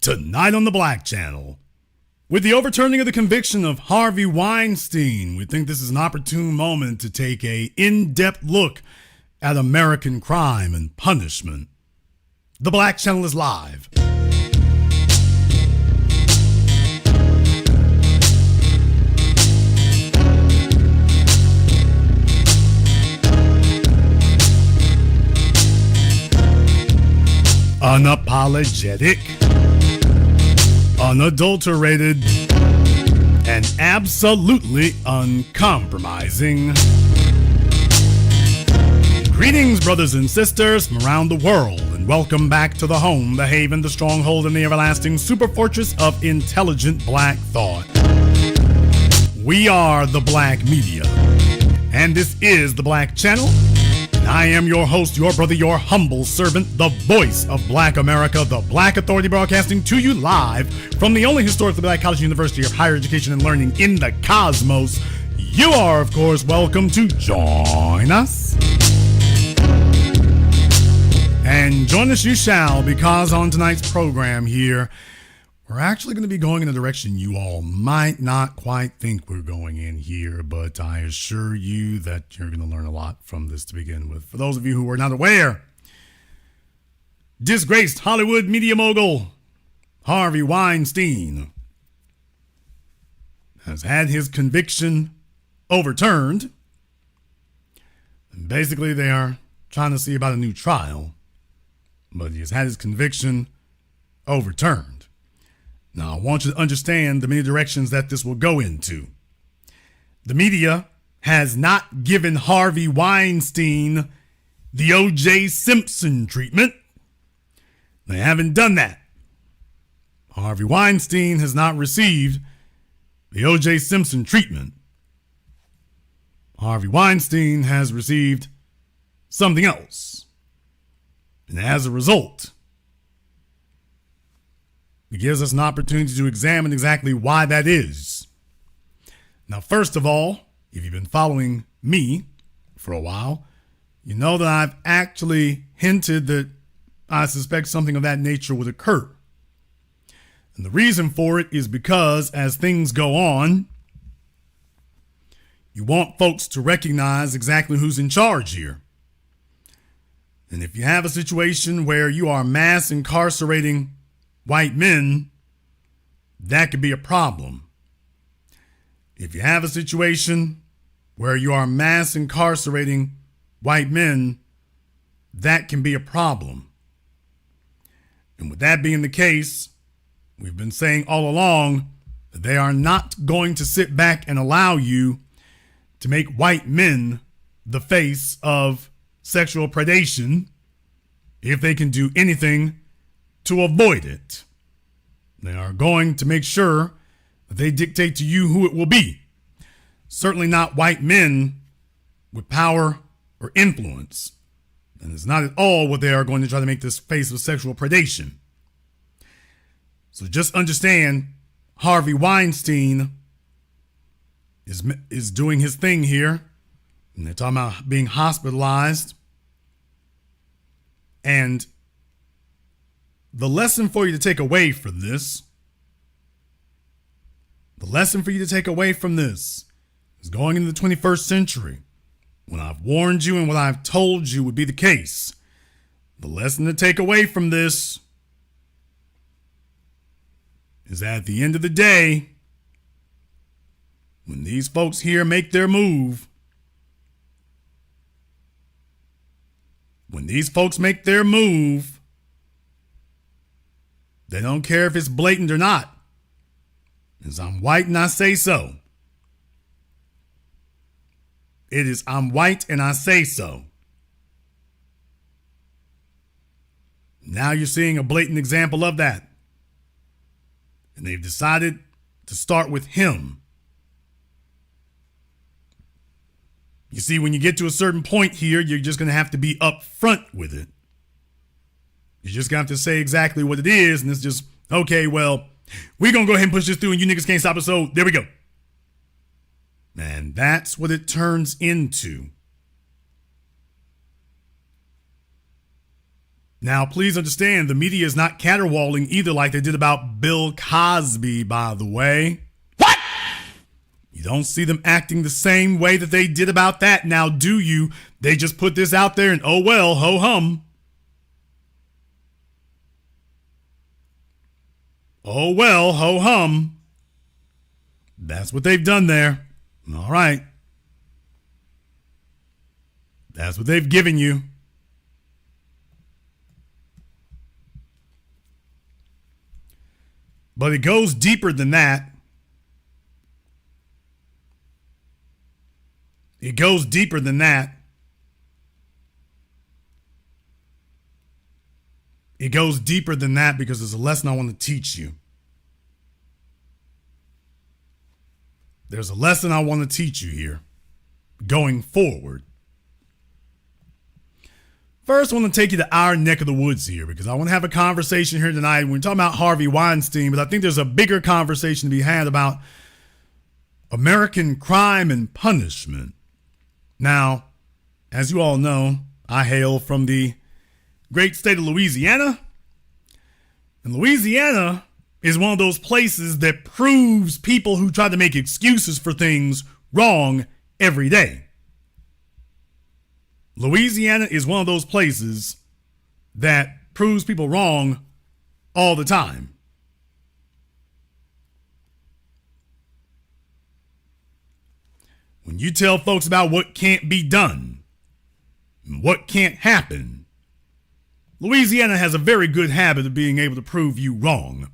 Tonight on the Black Channel. With the overturning of the conviction of Harvey Weinstein, we think this is an opportune moment to take an in-depth look at American crime and punishment. The Black Channel is live. Unapologetic, unadulterated, and absolutely uncompromising. Greetings, brothers and sisters from around the world, and welcome back to the home, the haven, the stronghold, and the everlasting super fortress of intelligent black thought. We are the Black Media, and this is the Black Channel. I am your host, your brother, your humble servant, the voice of Black America, the Black Authority, broadcasting to you live from the only historically black college university of higher education and learning in the cosmos. You are, of course, welcome to join us. And join us you shall, because on tonight's program here, we're actually going to be going in a direction you all might not quite think we're going in here, but I assure you that you're going to learn a lot from this to begin with. For those of you who are not aware, disgraced Hollywood media mogul Harvey Weinstein has had his conviction overturned. And basically, they are trying to see about a new trial, but he has had his conviction overturned. Now, I want you to understand the many directions that this will go into. The media has not given Harvey Weinstein the O.J. Simpson treatment. They haven't done that. Harvey Weinstein has not received the O.J. Simpson treatment. Harvey Weinstein has received something else. And as a result, it gives us an opportunity to examine exactly why that is. Now, first of all, if you've been following me for a while, you know that I've actually hinted that I suspect something of that nature would occur. And the reason for it is because as things go on, you want folks to recognize exactly who's in charge here. And if you have a situation where you are mass incarcerating white men, that could be a problem. If you have a situation where you are mass incarcerating white men, that can be a problem. And with that being the case, we've been saying all along that they are not going to sit back and allow you to make white men the face of sexual predation if they can do anything to avoid it. They are going to make sure that they dictate to you who it will be. Certainly not white men with power or influence. And it's not at all what they are going to try to make this face of sexual predation. So just understand, Harvey Weinstein is doing his thing here. And they're talking about being hospitalized. And the lesson for you to take away from this, is going into the 21st century, when I've warned you and what I've told you would be the case. The lesson to take away from this is that at the end of the day, when these folks here make their move, they don't care if it's blatant or not. Because I'm white and I say so. It is I'm white and I say so. Now you're seeing a blatant example of that. And they've decided to start with him. You see, when you get to a certain point here, you're just going to have to be upfront with it. You're just going to have to say exactly what it is, and it's just, okay, well, we're going to go ahead and push this through, and you niggas can't stop us, so there we go. And that's what it turns into. Now, please understand, the media is not caterwauling either like they did about Bill Cosby, by the way. What? You don't see them acting the same way that they did about that, now do you? They just put this out there and oh well, ho hum. Oh well, ho hum. That's what they've done there. All right. That's what they've given you. But it goes deeper than that. It goes deeper than that. It goes deeper than that because there's a lesson I want to teach you. There's a lesson I want to teach you here going forward. First, I want to take you to our neck of the woods here because I want to have a conversation here tonight. We're talking about Harvey Weinstein, but I think there's a bigger conversation to be had about American crime and punishment. Now, as you all know, I hail from the great state of Louisiana. And Louisiana is one of those places that proves people who try to make excuses for things wrong every day. Louisiana is one of those places that proves people wrong all the time. When you tell folks about what can't be done, and what can't happen, Louisiana has a very good habit of being able to prove you wrong.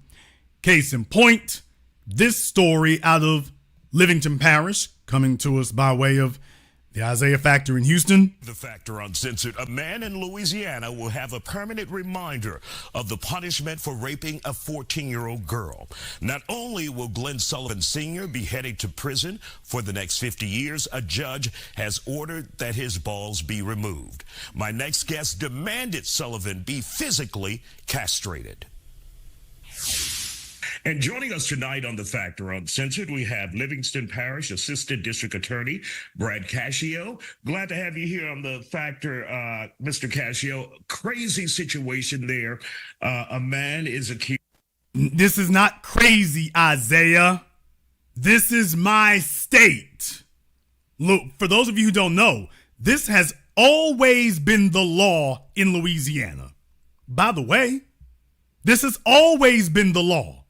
Case in point, this story out of Livingston Parish, coming to us by way of the Isaiah Factor in Houston. The Factor Uncensored. A man in Louisiana will have a permanent reminder of the punishment for raping a 14-year-old girl. Not only will Glenn Sullivan Sr. be headed to prison for the next 50 years, a judge has ordered that his balls be removed. My next guest demanded Sullivan be physically castrated. And joining us tonight on The Factor Uncensored, we have Livingston Parish Assistant District Attorney Brad Cascio. Glad to have you here on The Factor, Mr. Cascio. Crazy situation there. A man is accused. This is not crazy, Isaiah. This is my state. Look, for those of you who don't know, this has always been the law in Louisiana. By the way, this has always been the law.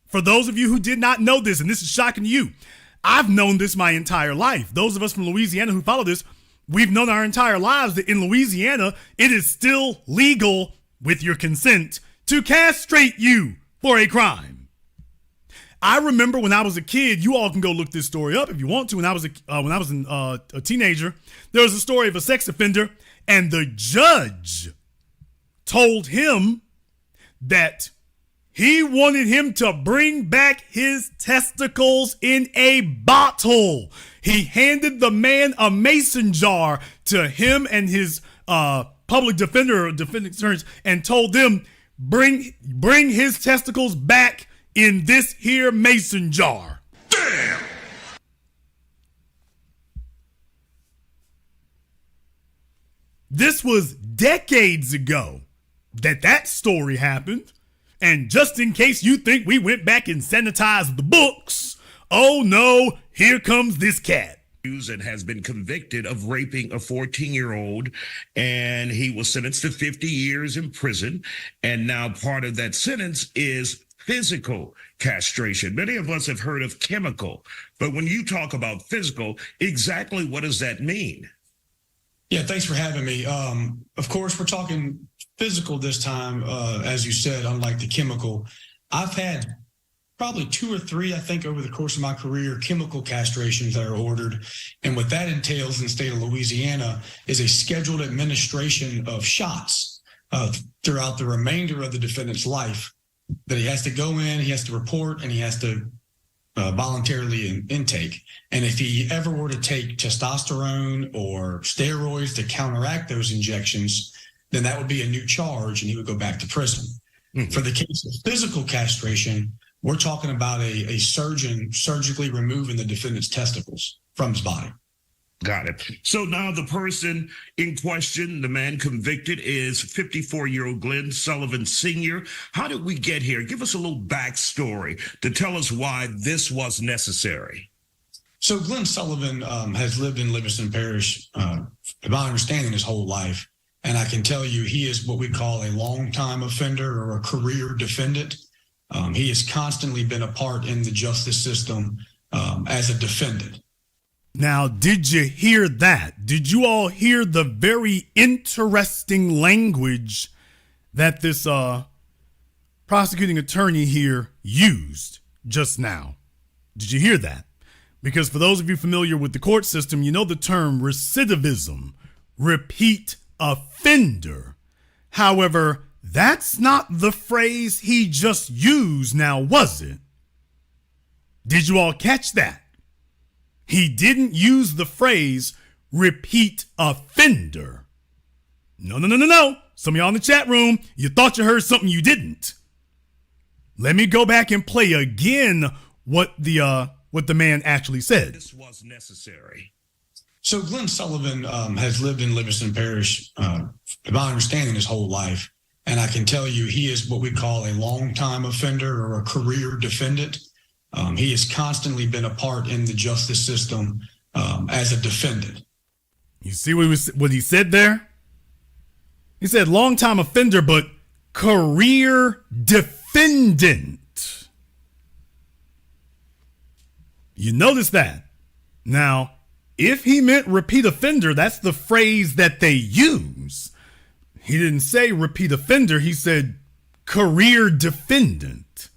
For those of you who did not know this, and this is shocking to you, I've known this my entire life. Those of us from Louisiana who follow this, we've known our entire lives that in Louisiana, it is still legal, with your consent, to castrate you for a crime. I remember when I was a kid, you all can go look this story up if you want to. When I was a teenager, there was a story of a sex offender, and the judge told him that he wanted him to bring back his testicles in a bottle. He handed the man a mason jar to him and his public defender or defendant attorneys and told them, bring his testicles back in this here mason jar. Damn! This was decades ago that story happened. And just in case you think we went back and sanitized the books, oh no, here comes this cat. And has been convicted of raping a 14-year-old, and he was sentenced to 50 years in prison. And now part of that sentence is physical castration. Many of us have heard of chemical, but when you talk about physical, exactly what does that mean? Yeah, thanks for having me. Of course, we're talking physical this time, as you said, unlike the chemical. I've had probably 2 or 3, I think, over the course of my career, chemical castrations that are ordered. And what that entails in the state of Louisiana is a scheduled administration of shots throughout the remainder of the defendant's life that he has to go in, he has to report, and he has to voluntarily intake. And if he ever were to take testosterone or steroids to counteract those injections, then that would be a new charge and he would go back to prison. Mm-hmm. For the case of physical castration, we're talking about a surgeon surgically removing the defendant's testicles from his body. Got it. So now the person in question, the man convicted, is 54-year-old Glenn Sullivan Sr. How did we get here? Give us a little backstory to tell us why this was necessary. So Glenn Sullivan has lived in Livingston Parish, to my understanding, his whole life. And I can tell you he is what we call a longtime offender or a career defendant. He has constantly been a part in the justice system as a defendant. Now, did you hear that? Did you all hear the very interesting language that this prosecuting attorney here used just now? Did you hear that? Because for those of you familiar with the court system, you know the term recidivism, repeat offender. However, that's not the phrase he just used now, was it? Did you all catch that? He didn't use the phrase repeat offender. No. Some of y'all in the chat room, you thought you heard something you didn't. Let me go back and play again what the man actually said. This was necessary. So Glenn Sullivan has lived in Livingston Parish, to my understanding, his whole life. And I can tell you he is what we call a longtime offender or a career defendant. He has constantly been a part in the justice system as a defendant. You see what he said there? He said longtime offender, but career defendant. You notice that? Now, if he meant repeat offender, that's the phrase that they use. He didn't say repeat offender. He said career defendant.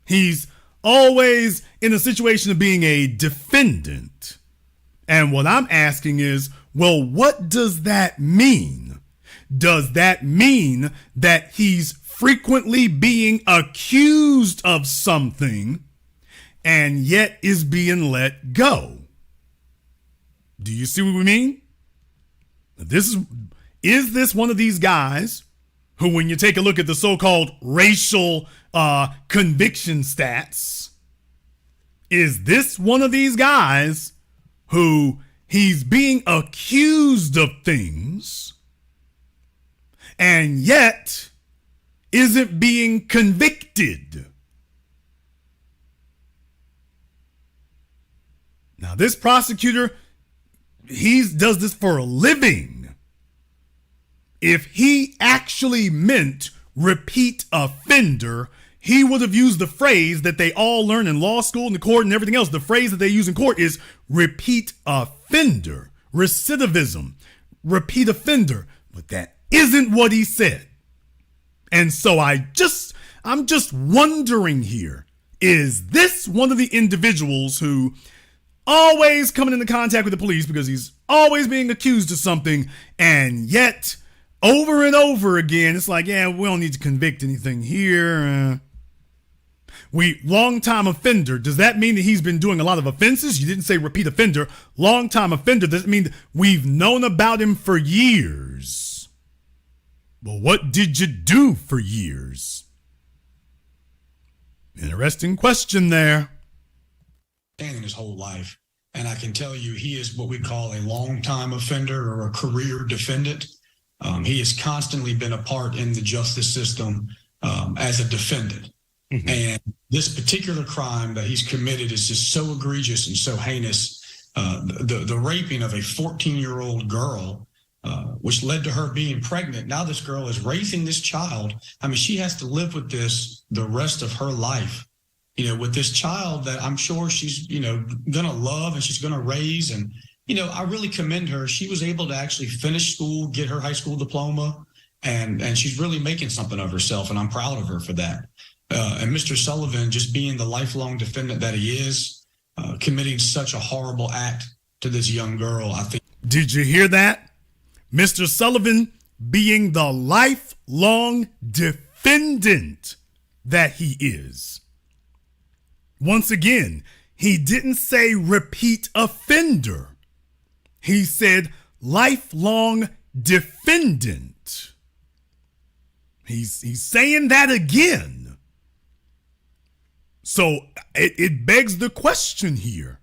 He's always in a situation of being a defendant. And what I'm asking is, well, what does that mean? Does that mean that he's frequently being accused of something and yet is being let go? Do you see what we mean? Is this one of these guys who, when you take a look at the so-called racial conviction stats, is this one of these guys who he's being accused of things and yet isn't being convicted? Now, this prosecutor, he does this for a living. If he actually meant repeat offender, he would have used the phrase that they all learn in law school and the court and everything else. The phrase that they use in court is repeat offender, recidivism, repeat offender. But that isn't what he said. And so I'm just wondering here, is this one of the individuals who always coming into contact with the police because he's always being accused of something, and yet over and over again, it's like, yeah, we don't need to convict anything here. Long-time offender. Does that mean that he's been doing a lot of offenses? You didn't say repeat offender. Long-time offender. Does it mean that we've known about him for years? Well, what did you do for years? Interesting question there. In his whole life. And I can tell you he is what we call a longtime offender or a career defendant. He has constantly been a part in the justice system as a defendant. Mm-hmm. And this particular crime that he's committed is just so egregious and so heinous. The raping of a 14-year-old girl, which led to her being pregnant. Now this girl is raising this child. I mean, she has to live with this the rest of her life. With this child that I'm sure she's, going to love and she's going to raise. And, I really commend her. She was able to actually finish school, get her high school diploma, and she's really making something of herself. And I'm proud of her for that. And Mr. Sullivan, just being the lifelong defendant that he is, committing such a horrible act to this young girl, I think. Did you hear that? Mr. Sullivan being the lifelong defendant that he is. Once again, he didn't say repeat offender. He said lifelong defendant. He's saying that again. So it begs the question here.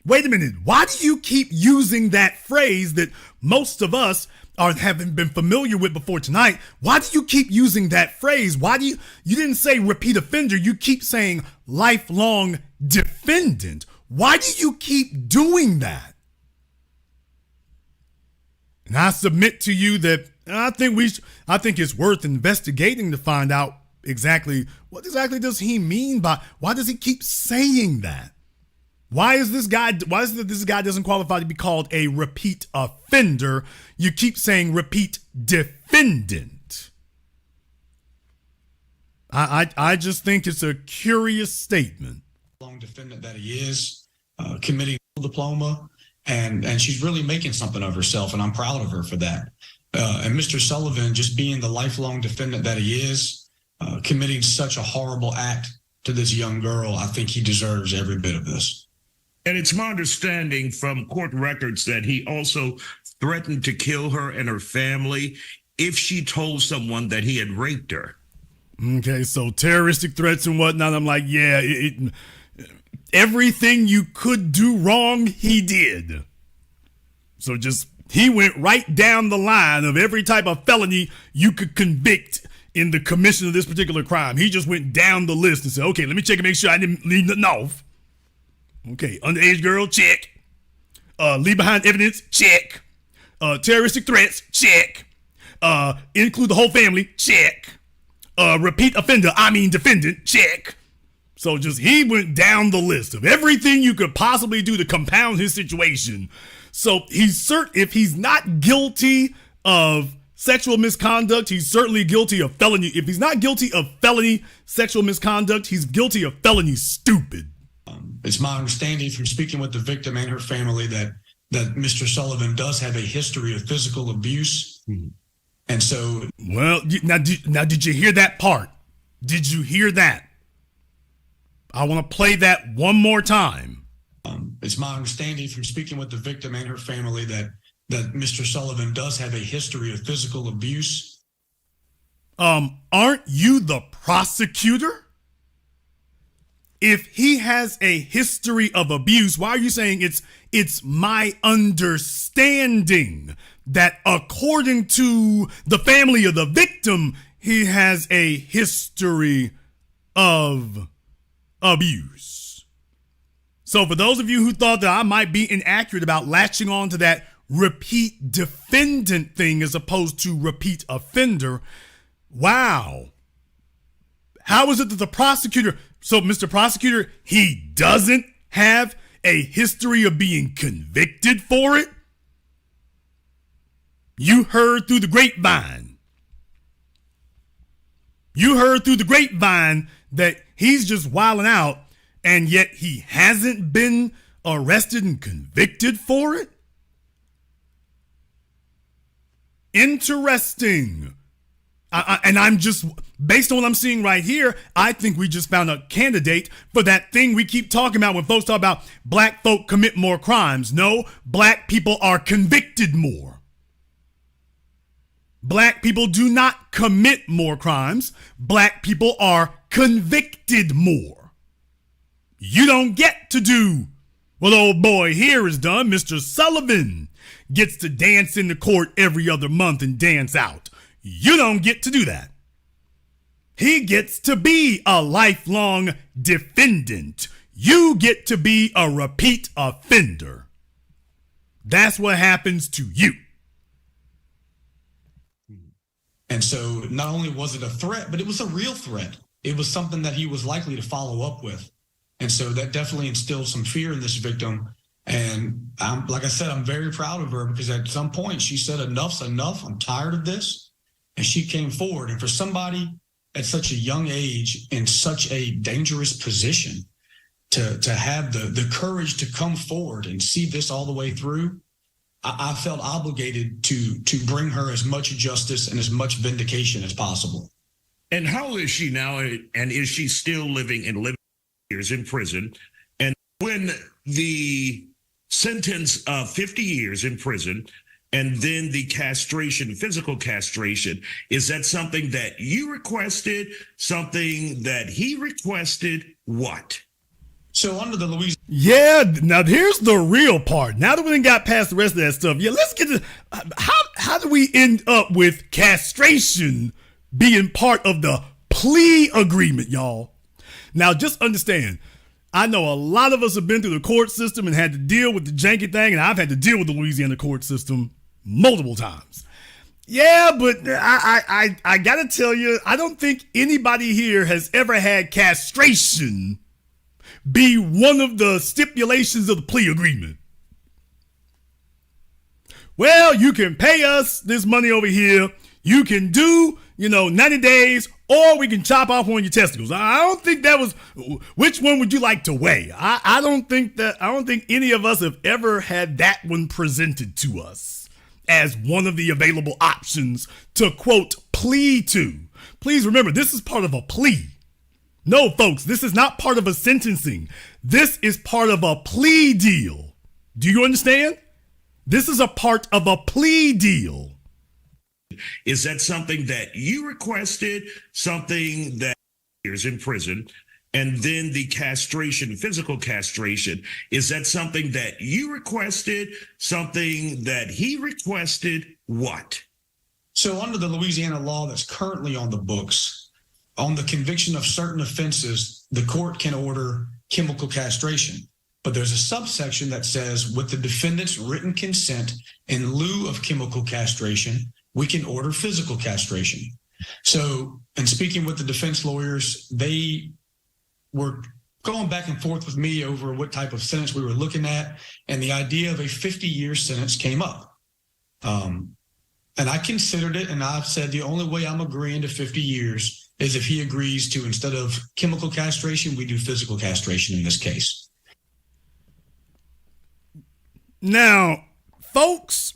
wait a minute. Why do you keep using that phrase that most of us haven't been familiar with before tonight? Why do you keep using that phrase? You didn't say repeat offender. You keep saying lifelong defendant. Why do you keep doing that? And I submit to you that I think it's worth investigating to find out what exactly does he mean by, why does he keep saying that? Why is this guy doesn't qualify to be called a repeat offender? You keep saying repeat defendant. I just think it's a curious statement. Long defendant that he is, committing a diploma, and she's really making something of herself, and I'm proud of her for that. And Mr. Sullivan, just being the lifelong defendant that he is, committing such a horrible act to this young girl, I think he deserves every bit of this. And it's my understanding from court records that he also threatened to kill her and her family if she told someone that he had raped her. Okay, so terroristic threats and whatnot. I'm like, yeah, everything you could do wrong, he did. So he went right down the line of every type of felony you could convict in the commission of this particular crime. He just went down the list and said, okay, let me check and make sure I didn't leave nothing off. Okay, underage girl, check. Leave behind evidence, check. Terroristic threats, check. Include the whole family, check. Repeat offender, defendant, check. So he went down the list of everything you could possibly do to compound his situation. So if he's not guilty of sexual misconduct, he's certainly guilty of felony. If he's not guilty of felony sexual misconduct, he's guilty of felony stupid. It's my understanding from speaking with the victim and her family that Mr. Sullivan does have a history of physical abuse. And so... Well, now did you hear that part? Did you hear that? I want to play that one more time. It's my understanding from speaking with the victim and her family that Mr. Sullivan does have a history of physical abuse. Aren't you the prosecutor? If he has a history of abuse, why are you saying it's my understanding that according to the family of the victim, he has a history of abuse? So for those of you who thought that I might be inaccurate about latching on to that repeat defendant thing as opposed to repeat offender, wow. How is it that the prosecutor... So, Mr. Prosecutor, he doesn't have a history of being convicted for it? You heard through the grapevine. You heard through the grapevine that he's just wilding out, and yet he hasn't been arrested and convicted for it? Interesting. And I'm just, based on what I'm seeing right here, I think we just found a candidate for that thing we keep talking about when folks talk about black folk commit more crimes. No, black people are convicted more. Black people do not commit more crimes. Black people are convicted more. You don't get to do what old boy here has done. Mr. Sullivan gets to dance in the court every other month and dance out. You don't get to do that. He gets to be a lifelong defendant. You get to be a repeat offender. That's what happens to you. And so not only was it a threat, but it was a real threat. It was something that he was likely to follow up with. And so that definitely instilled some fear in this victim. And like I said, I'm very proud of her because at some point she said, enough's enough. I'm tired of this. And she came forward. And for somebody at such a young age in such a dangerous position to have the courage to come forward and see this all the way through, I felt obligated to bring her as much justice and as much vindication as possible. And how old is she now? And is she still living years in prison? And when the sentence of 50 years in prison and then the castration, physical castration, is that something that you requested, something that he requested? What? So under the Louisiana, Yeah, now here's the real part. Now that we done got past the rest of that stuff, yeah, let's get to how do we end up with castration being part of the plea agreement, y'all? Now just understand, I know a lot of us have been through the court system and had to deal with the janky thing, and I've had to deal with the Louisiana court system multiple times. Yeah, but I gotta tell you, I don't think anybody here has ever had castration be one of the stipulations of the plea agreement. Well, you can pay us this money over here. You can do, 90 days, or we can chop off one of your testicles. I don't think that was, which one would you like to weigh? I don't think any of us have ever had that one presented to us as one of the available options to, quote, plea to. Please remember, this is part of a plea. No, folks, this is not part of a sentencing. This is part of a plea deal. Do you understand? This is a part of a plea deal. Is that something that you requested, something that years in prison, and then the castration, physical castration, is that something that you requested, something that he requested, what? So under the Louisiana law that's currently on the books, on the conviction of certain offenses, the court can order chemical castration. But there's a subsection that says, with the defendant's written consent in lieu of chemical castration, we can order physical castration. So, in speaking with the defense lawyers, they were going back and forth with me over what type of sentence we were looking at, and the idea of a 50-year sentence came up. And I considered it, and I've said the only way I'm agreeing to 50 years is if he agrees to, instead of chemical castration, we do physical castration in this case. Now, folks,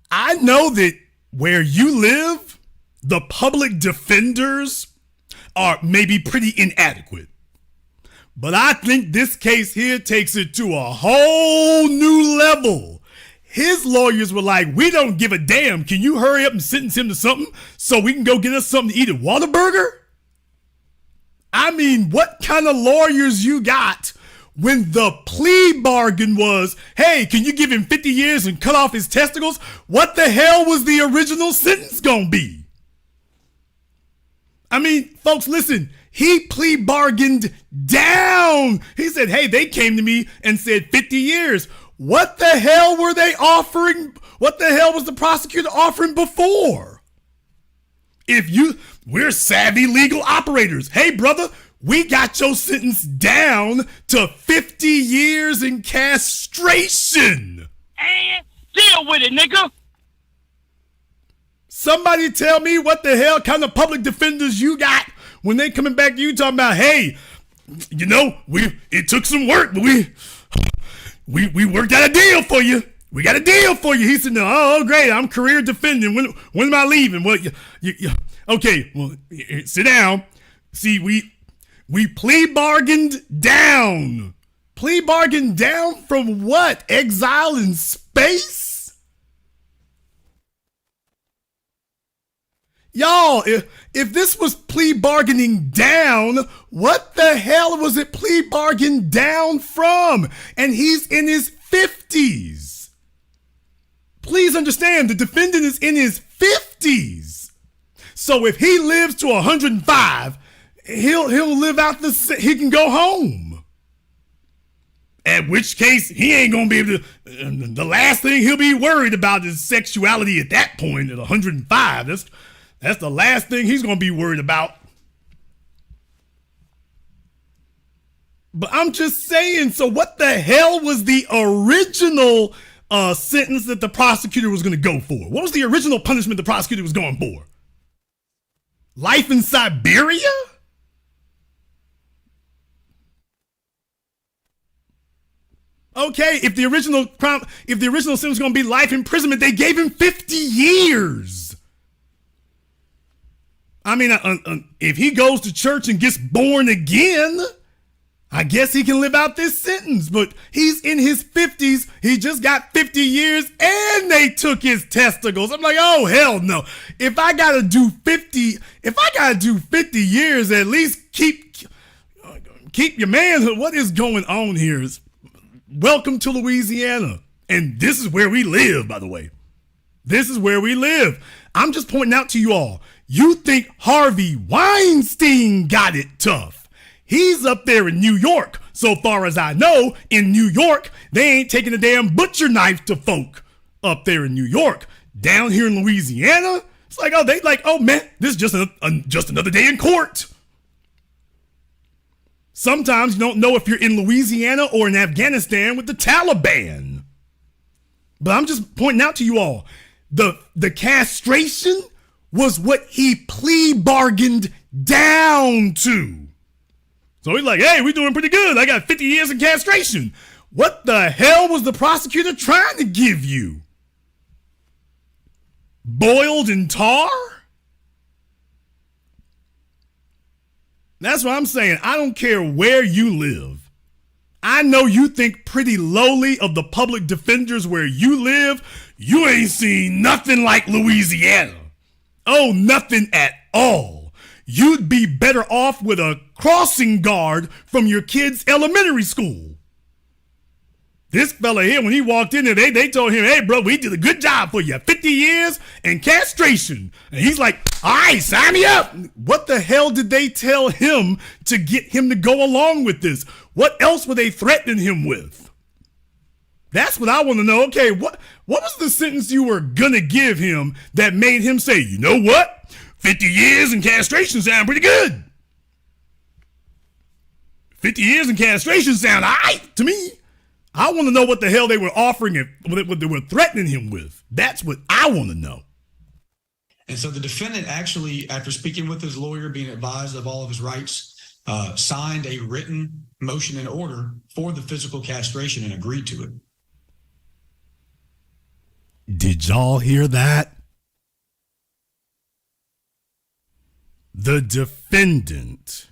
I know that where you live, the public defenders are maybe pretty inadequate. But I think this case here takes it to a whole new level. His lawyers were like, we don't give a damn. Can you hurry up and sentence him to something so we can go get us something to eat at Whataburger? I mean, what kind of lawyers you got when the plea bargain was, hey, can you give him 50 years and cut off his testicles? What the hell was the original sentence gonna be? I mean, folks, listen, he plea bargained down. He said, hey, they came to me and said 50 years. What the hell were they offering? What the hell was the prosecutor offering before? We're savvy legal operators. Hey, brother, we got your sentence down to 50 years in castration. And deal with it, nigga. Somebody tell me what the hell kind of public defenders you got when they coming back to you talking about, hey, it took some work, but we worked out a deal for you. We got a deal for you. He said, no, oh, great, I'm career defending. When am I leaving? Well, okay, well, sit down. See, we plea bargained down. Plea bargained down from what? Exile in space? Y'all, if this was plea bargaining down, what the hell was it plea bargained down from? And he's in his 50s. Please understand, the defendant is in his 50s. So if he lives to 105, he'll live out he can go home. At which case, he ain't gonna be able to, the last thing he'll be worried about is sexuality at that point at 105. That's the last thing he's going to be worried about. But I'm just saying, so what the hell was the original sentence that the prosecutor was going to go for? What was the original punishment the prosecutor was going for? Life in Siberia? Okay, if the original sentence was going to be life imprisonment, they gave him 50 years. I mean, if he goes to church and gets born again, I guess he can live out this sentence. But he's in his 50s. He just got 50 years and they took his testicles. I'm like, oh, hell no. If I got to do 50 years, at least keep your manhood. What is going on here? Welcome to Louisiana. And this is where we live, by the way. This is where we live. I'm just pointing out to you all. You think Harvey Weinstein got it tough. He's up there in New York. So far as I know, in New York, they ain't taking a damn butcher knife to folk up there in New York. Down here in Louisiana, it's like, oh man, this is just another day in court. Sometimes you don't know if you're in Louisiana or in Afghanistan with the Taliban. But I'm just pointing out to you all, the castration was what he plea bargained down to. So he's like, hey, we're doing pretty good. I got 50 years in castration. What the hell was the prosecutor trying to give you? Boiled in tar? That's what I'm saying. I don't care where you live. I know you think pretty lowly of the public defenders where you live. You ain't seen nothing like Louisiana. Oh, nothing at all. You'd be better off with a crossing guard from your kid's elementary school. This fella here, when he walked in there, they told him, hey, bro, we did a good job for you. 50 years and castration. And he's like, all right, sign me up. What the hell did they tell him to get him to go along with this? What else were they threatening him with? That's what I want to know. Okay, what was the sentence you were going to give him that made him say, you know what? 50 years and castration sound pretty good. 50 years and castration sound all right to me. I want to know what the hell they were offering him, what they were threatening him with. That's what I want to know. And so the defendant actually, after speaking with his lawyer, being advised of all of his rights, signed a written motion and order for the physical castration and agreed to it. Did y'all hear that? The defendant,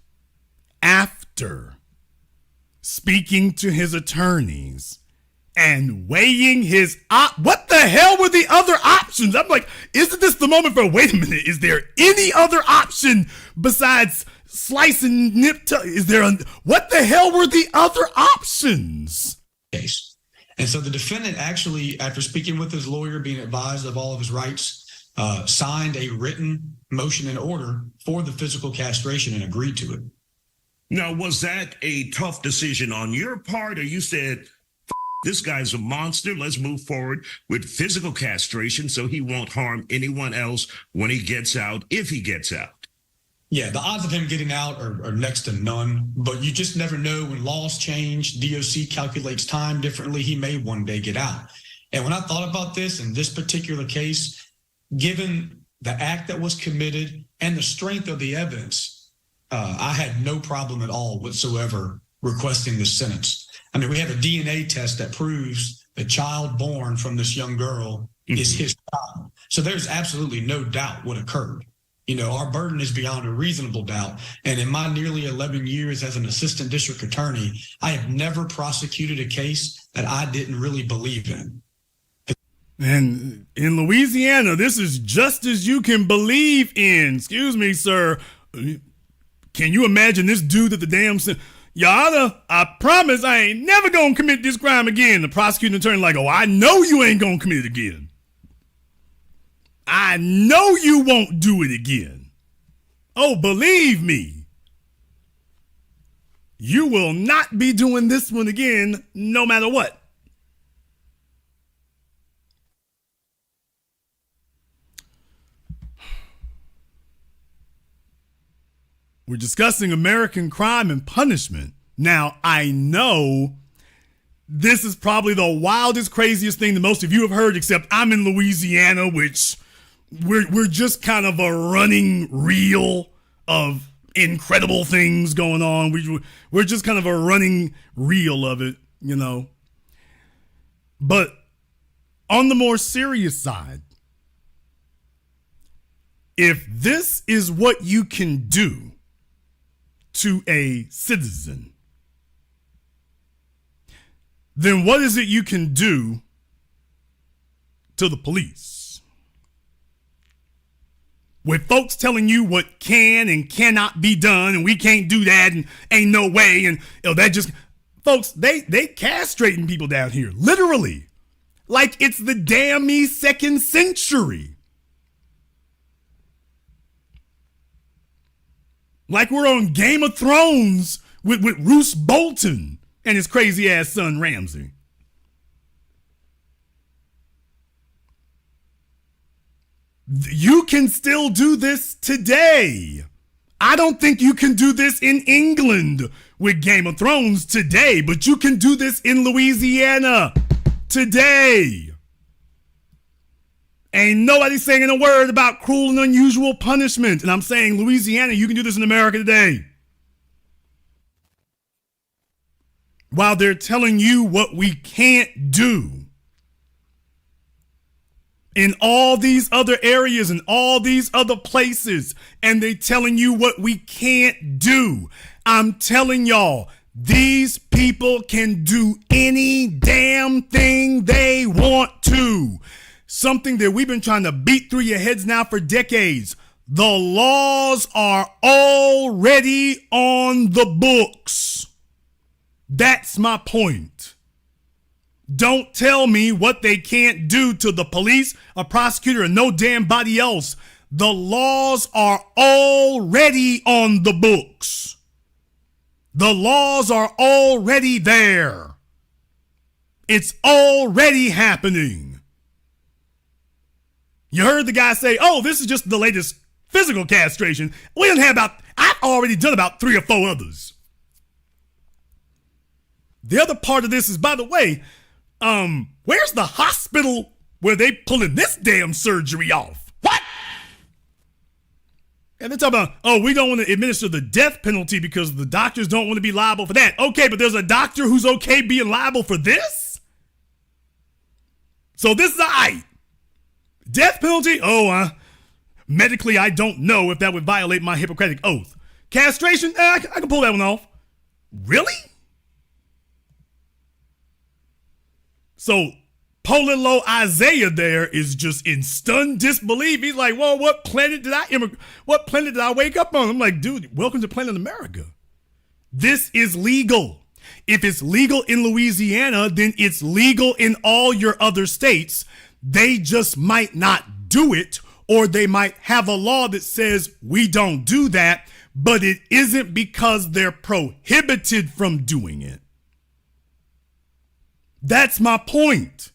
after speaking to his attorneys and weighing his what the hell were the other options? I'm like, isn't this the moment for, wait a minute, is there any other option besides slice and nip? What the hell were the other options? Case. And so the defendant actually, after speaking with his lawyer, being advised of all of his rights, signed a written motion and order for the physical castration and agreed to it. Now, was that a tough decision on your part, or you said, this guy's a monster, let's move forward with physical castration so he won't harm anyone else when he gets out, if he gets out? Yeah, the odds of him getting out are next to none, but you just never know. When laws change, DOC calculates time differently. He may one day get out. And when I thought about this in this particular case, given the act that was committed and the strength of the evidence, I had no problem at all whatsoever requesting this sentence. I mean, we have a DNA test that proves the child born from this young girl is his child. So there's absolutely no doubt what occurred. You know, our burden is beyond a reasonable doubt. And in my nearly 11 years as an assistant district attorney, I have never prosecuted a case that I didn't really believe in. And in Louisiana, this is just as you can believe in. Excuse me, sir. Can you imagine this dude at the damn... Your Honor, I promise I ain't never gonna commit this crime again. The prosecuting attorney like, oh, I know you ain't gonna commit it again. I know you won't do it again. Oh, believe me. You will not be doing this one again, no matter what. We're discussing American crime and punishment. Now, I know this is probably the wildest, craziest thing that most of you have heard, except I'm in Louisiana, which we're just kind of a running reel of incredible things going on. We're just kind of a running reel of it, you know. But on the more serious side, if this is what you can do to a citizen, then what is it you can do to the police? with folks telling you what can and cannot be done, and we can't do that, and ain't no way, and that just, folks, they castrating people down here, literally, like it's the damn second century. Like we're on Game of Thrones with Roose Bolton and his crazy ass son Ramsay. You can still do this today. I don't think you can do this in England with Game of Thrones today, but you can do this in Louisiana today. Ain't nobody saying a word about cruel and unusual punishment. And I'm saying, Louisiana, you can do this in America today. While they're telling you what we can't do in all these other areas and all these other places, and they're telling you what we can't do. I'm telling y'all, these people can do any damn thing they want to. Something that we've been trying to beat through your heads now for decades. The laws are already on the books. That's my point. Don't tell me what they can't do to the police, a prosecutor, or no damn body else. The laws are already on the books. The laws are already there. It's already happening. You heard the guy say, oh, this is just the latest physical castration. We don't have I've already done about 3 or 4 others. The other part of this is, by the way, where's the hospital where they pulling this damn surgery off? What? And they're talking about, oh, we don't want to administer the death penalty because the doctors don't want to be liable for that. Okay, but there's a doctor who's okay being liable for this? So this is death penalty? Oh, medically, I don't know if that would violate my Hippocratic oath. Castration? I can pull that one off. Really? So, Polilo Isaiah there is just in stunned disbelief. He's like, whoa, what planet did I wake up on? I'm like, dude, welcome to planet America. This is legal. If it's legal in Louisiana, then it's legal in all your other states. They just might not do it, or they might have a law that says we don't do that, but it isn't because they're prohibited from doing it. That's my point.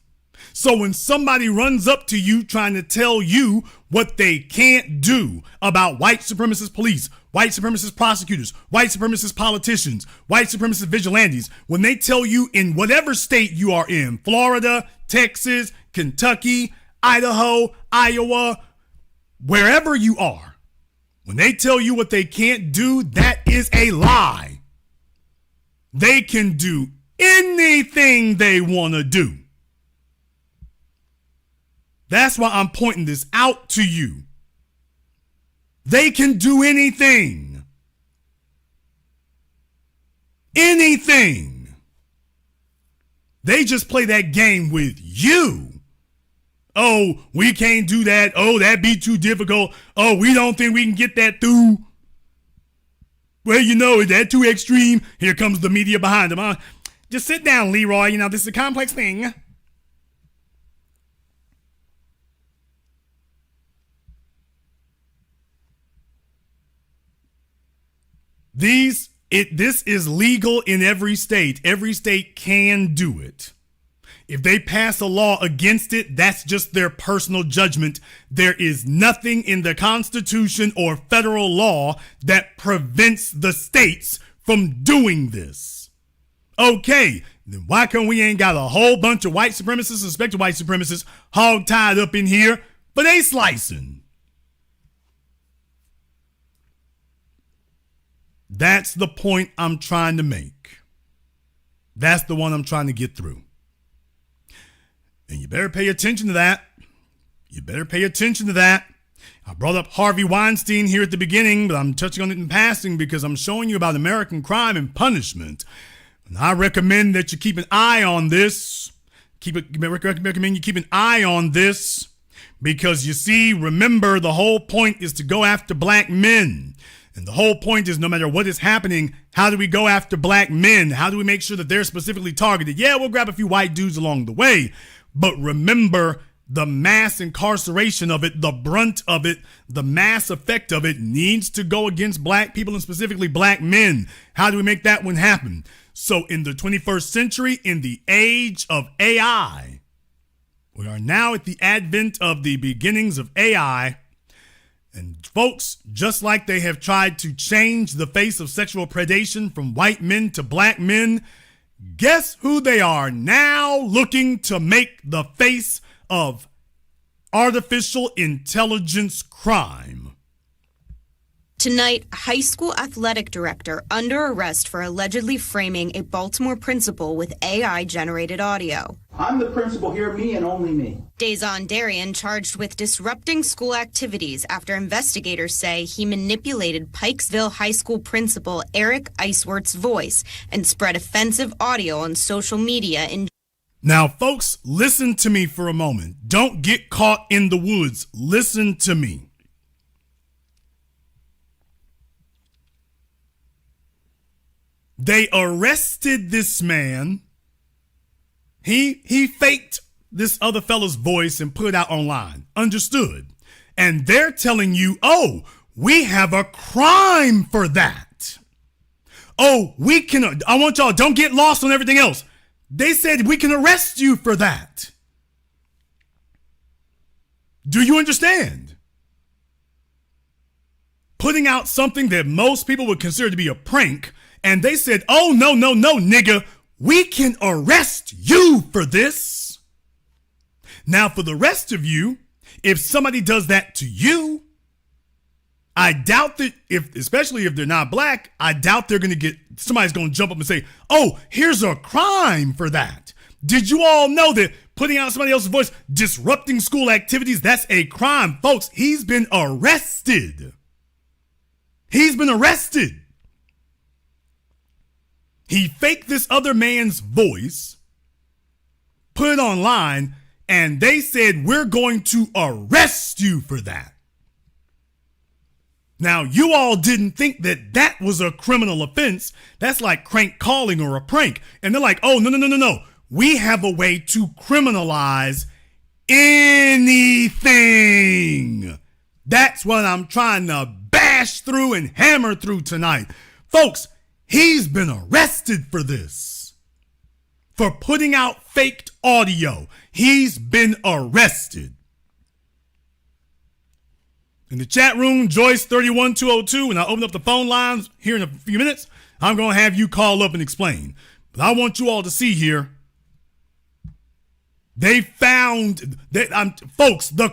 So when somebody runs up to you trying to tell you what they can't do about white supremacist police, white supremacist prosecutors, white supremacist politicians, white supremacist vigilantes, when they tell you in whatever state you are in, Florida, Texas, Kentucky, Idaho, Iowa, wherever you are, when they tell you what they can't do, that is a lie. They can do anything they want to do. That's why I'm pointing this out to you. They can do anything. Anything. They just play that game with you. Oh, we can't do that. Oh, that'd be too difficult. Oh, we don't think we can get that through. Well, is that too extreme? Here comes the media behind them. Just sit down, Leroy. This is a complex thing. This is legal in every state. Every state can do it. If they pass a law against it, that's just their personal judgment. There is nothing in the Constitution or federal law that prevents the states from doing this. Okay, then why come we ain't got a whole bunch of white supremacists, suspected white supremacists, hog tied up in here, but they slicing? That's the point I'm trying to make. That's the one I'm trying to get through. And you better pay attention to that. You better pay attention to that. I brought up Harvey Weinstein here at the beginning, but I'm touching on it in passing because I'm showing you about American crime and punishment. And I recommend that you keep an eye on this. Recommend you keep an eye on this Because you see, remember, the whole point is to go after black men. And the whole point is no matter what is happening, how do we go after black men? How do we make sure that they're specifically targeted? Yeah, we'll grab a few white dudes along the way. But remember, the mass incarceration of it, the brunt of it, the mass effect of it needs to go against black people and specifically black men. How do we make that one happen? So in the 21st century, in the age of AI, we are now at the advent of the beginnings of AI. And folks, just like they have tried to change the face of sexual predation from white men to black men, guess who they are now looking to make the face of artificial intelligence crime? Tonight, high school athletic director under arrest for allegedly framing a Baltimore principal with AI-generated audio. I'm the principal here, me and only me. Dazon Darian charged with disrupting school activities after investigators say he manipulated Pikesville High School principal Eric Iceworth's voice and spread offensive audio on social media. Now, folks, listen to me for a moment. Don't get caught in the woods. Listen to me. They arrested this man. He faked this other fella's voice and put it out online. Understood. And they're telling you, oh, we have a crime for that. Oh, I want y'all, don't get lost on everything else. They said we can arrest you for that. Do you understand? Putting out something that most people would consider to be a prank, and they said, oh, no, nigga, we can arrest you for this. Now, for the rest of you, if somebody does that to you, I doubt that especially if they're not black, I doubt somebody's going to jump up and say, oh, here's a crime for that. Did you all know that putting out somebody else's voice, disrupting school activities, that's a crime? Folks, he's been arrested. He's been arrested. He faked this other man's voice, put it online, and they said, we're going to arrest you for that. Now, you all didn't think that that was a criminal offense. That's like crank calling or a prank. And they're like, oh, no. We have a way to criminalize anything. That's what I'm trying to bash through and hammer through tonight. Folks, he's been arrested for this. For putting out faked audio. He's been arrested. In the chat room, Joyce31202, and I'll open up the phone lines here in a few minutes. I'm going to have you call up and explain. But I want you all to see here. They found that, folks, the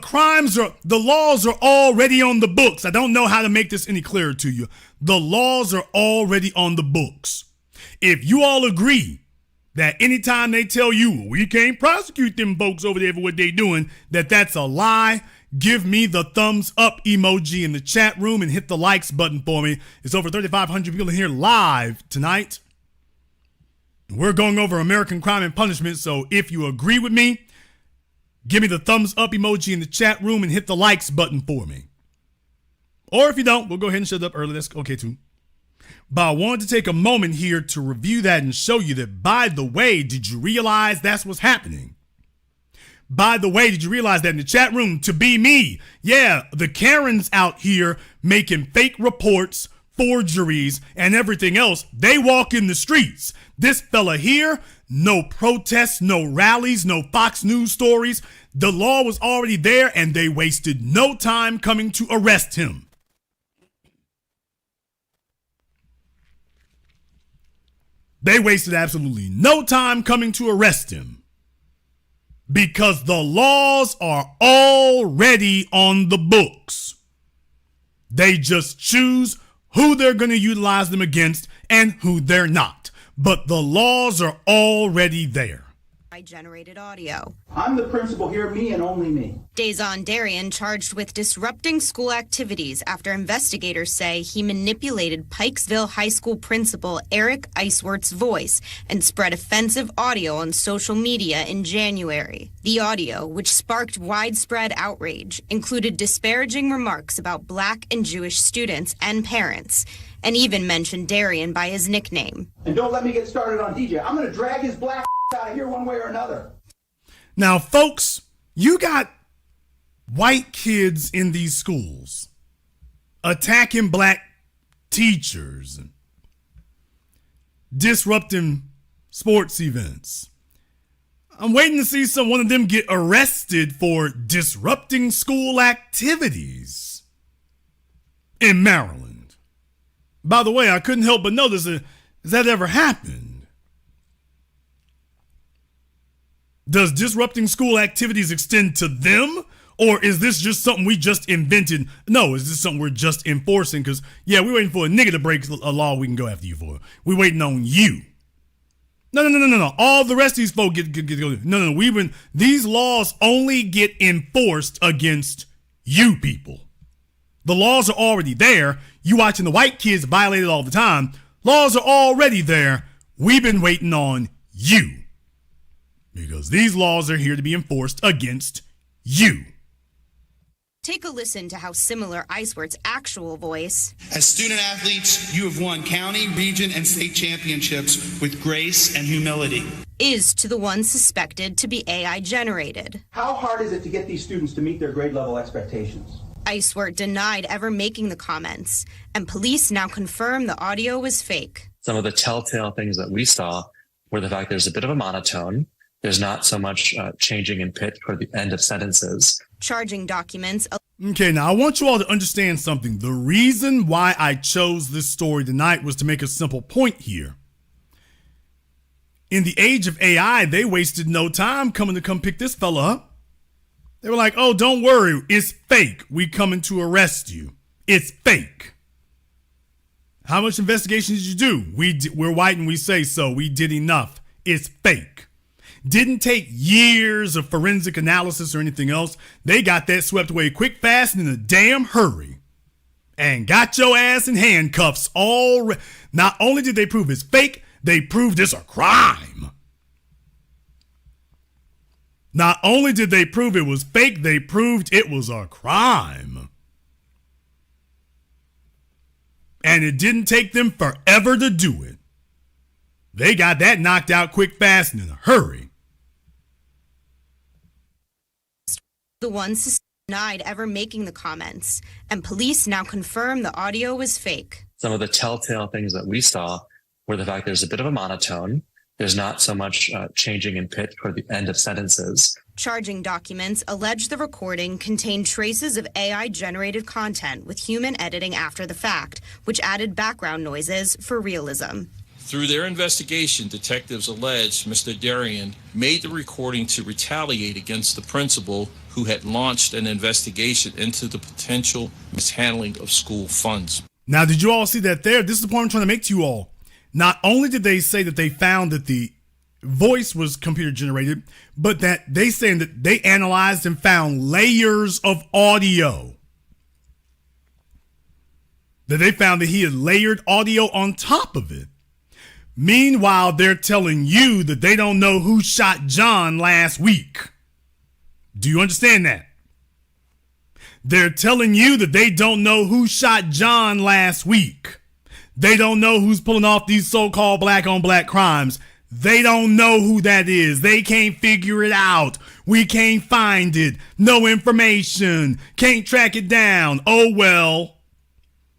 laws are already on the books. I don't know how to make this any clearer to you. The laws are already on the books. If you all agree that anytime they tell you, we can't prosecute them folks over there for what they're doing, that's a lie, give me the thumbs up emoji in the chat room and hit the likes button for me. It's over 3,500 people in here live tonight. We're going over American crime and punishment, so if you agree with me, give me the thumbs up emoji in the chat room and hit the likes button for me. Or if you don't, we'll go ahead and shut up early. That's okay too. But I wanted to take a moment here to review that and show you that, by the way, did you realize that's what's happening? By the way, did you realize that in the chat room, to be me, yeah, the Karens out here making fake reports, forgeries, and everything else, they walk in the streets. This fella here, no protests, no rallies, no Fox News stories. The law was already there, and they wasted no time coming to arrest him. They wasted absolutely no time coming to arrest him because the laws are already on the books. They just choose who they're going to utilize them against and who they're not. But the laws are already there. AI-generated audio. I'm the principal here, me and only me. Dazon Darian charged with disrupting school activities after investigators say he manipulated Pikesville High School principal Eric Iceworth's voice and spread offensive audio on social media in January. The audio, which sparked widespread outrage, included disparaging remarks about Black and Jewish students and parents, and even mentioned Darian by his nickname. And don't let me get started on DJ. I'm going to drag his black out of here one way or another. Now, folks, you got white kids in these schools attacking black teachers and disrupting sports events. I'm waiting to see one of them get arrested for disrupting school activities in Maryland. By the way, I couldn't help but notice, has that ever happened? Does disrupting school activities extend to them? Or is this just something we just invented? No, is this something we're just enforcing? Because, yeah, we're waiting for a nigga to break a law we can go after you for. We're waiting on you. No. All the rest of these folks get. No. These laws only get enforced against you people. The laws are already there. You watching the white kids violate it all the time. Laws are already there. We've been waiting on you. Because these laws are here to be enforced against you. Take a listen to how similar Iceworth's actual voice. As student athletes, you have won county, region, and state championships with grace and humility. Is to the one suspected to be AI generated. How hard is it to get these students to meet their grade level expectations? Iceworth denied ever making the comments, and police now confirm the audio was fake. Some of the telltale things that we saw were the fact there's a bit of a monotone. There's not so much changing in pitch toward the end of sentences. Charging documents. Okay, now I want you all to understand something. The reason why I chose this story tonight was to make a simple point here. In the age of AI, they wasted no time coming to come pick this fella up. They were like, oh, don't worry, it's fake. We coming to arrest you. It's fake. How much investigation did you do? We're white and we say so. We did enough. It's fake. Didn't take years of forensic analysis or anything else. They got that swept away quick, fast, and in a damn hurry. And got your ass in handcuffs already. Not only did they prove it's fake, they proved it's a crime. Not only did they prove it was fake, they proved it was a crime. And it didn't take them forever to do it. They got that knocked out quick, fast, and in a hurry. The ones denied ever making the comments, and police now confirm the audio was fake. Some of the telltale things that we saw were the fact there's a bit of a monotone. There's not so much changing in pitch toward the end of sentences. Charging documents allege the recording contained traces of AI-generated content with human editing after the fact, which added background noises for realism. Through their investigation, detectives alleged Mr. Darian made the recording to retaliate against the principal who had launched an investigation into the potential mishandling of school funds. Now, did you all see that there? This is the point I'm trying to make to you all. Not only did they say that they found that the voice was computer generated, but that they saying that they analyzed and found layers of audio. That they found that he had layered audio on top of it. Meanwhile, they're telling you that they don't know who shot John last week. Do you understand that? They're telling you that they don't know who shot John last week. They don't know who's pulling off these so-called black-on-black crimes. They don't know who that is. They can't figure it out. We can't find it. No information. Can't track it down. Oh, well.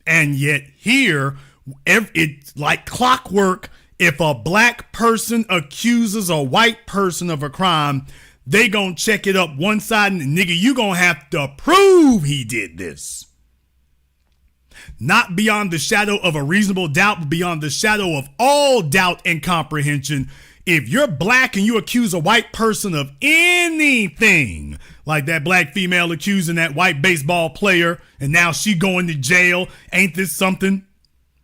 And yet here, it's like clockwork. If a black person accuses a white person of a crime, they gonna check it up one side and nigga, you gonna have to prove he did this. Not beyond the shadow of a reasonable doubt, but beyond the shadow of all doubt and comprehension. If you're black and you accuse a white person of anything, like that black female accusing that white baseball player, and now she going to jail, ain't this something?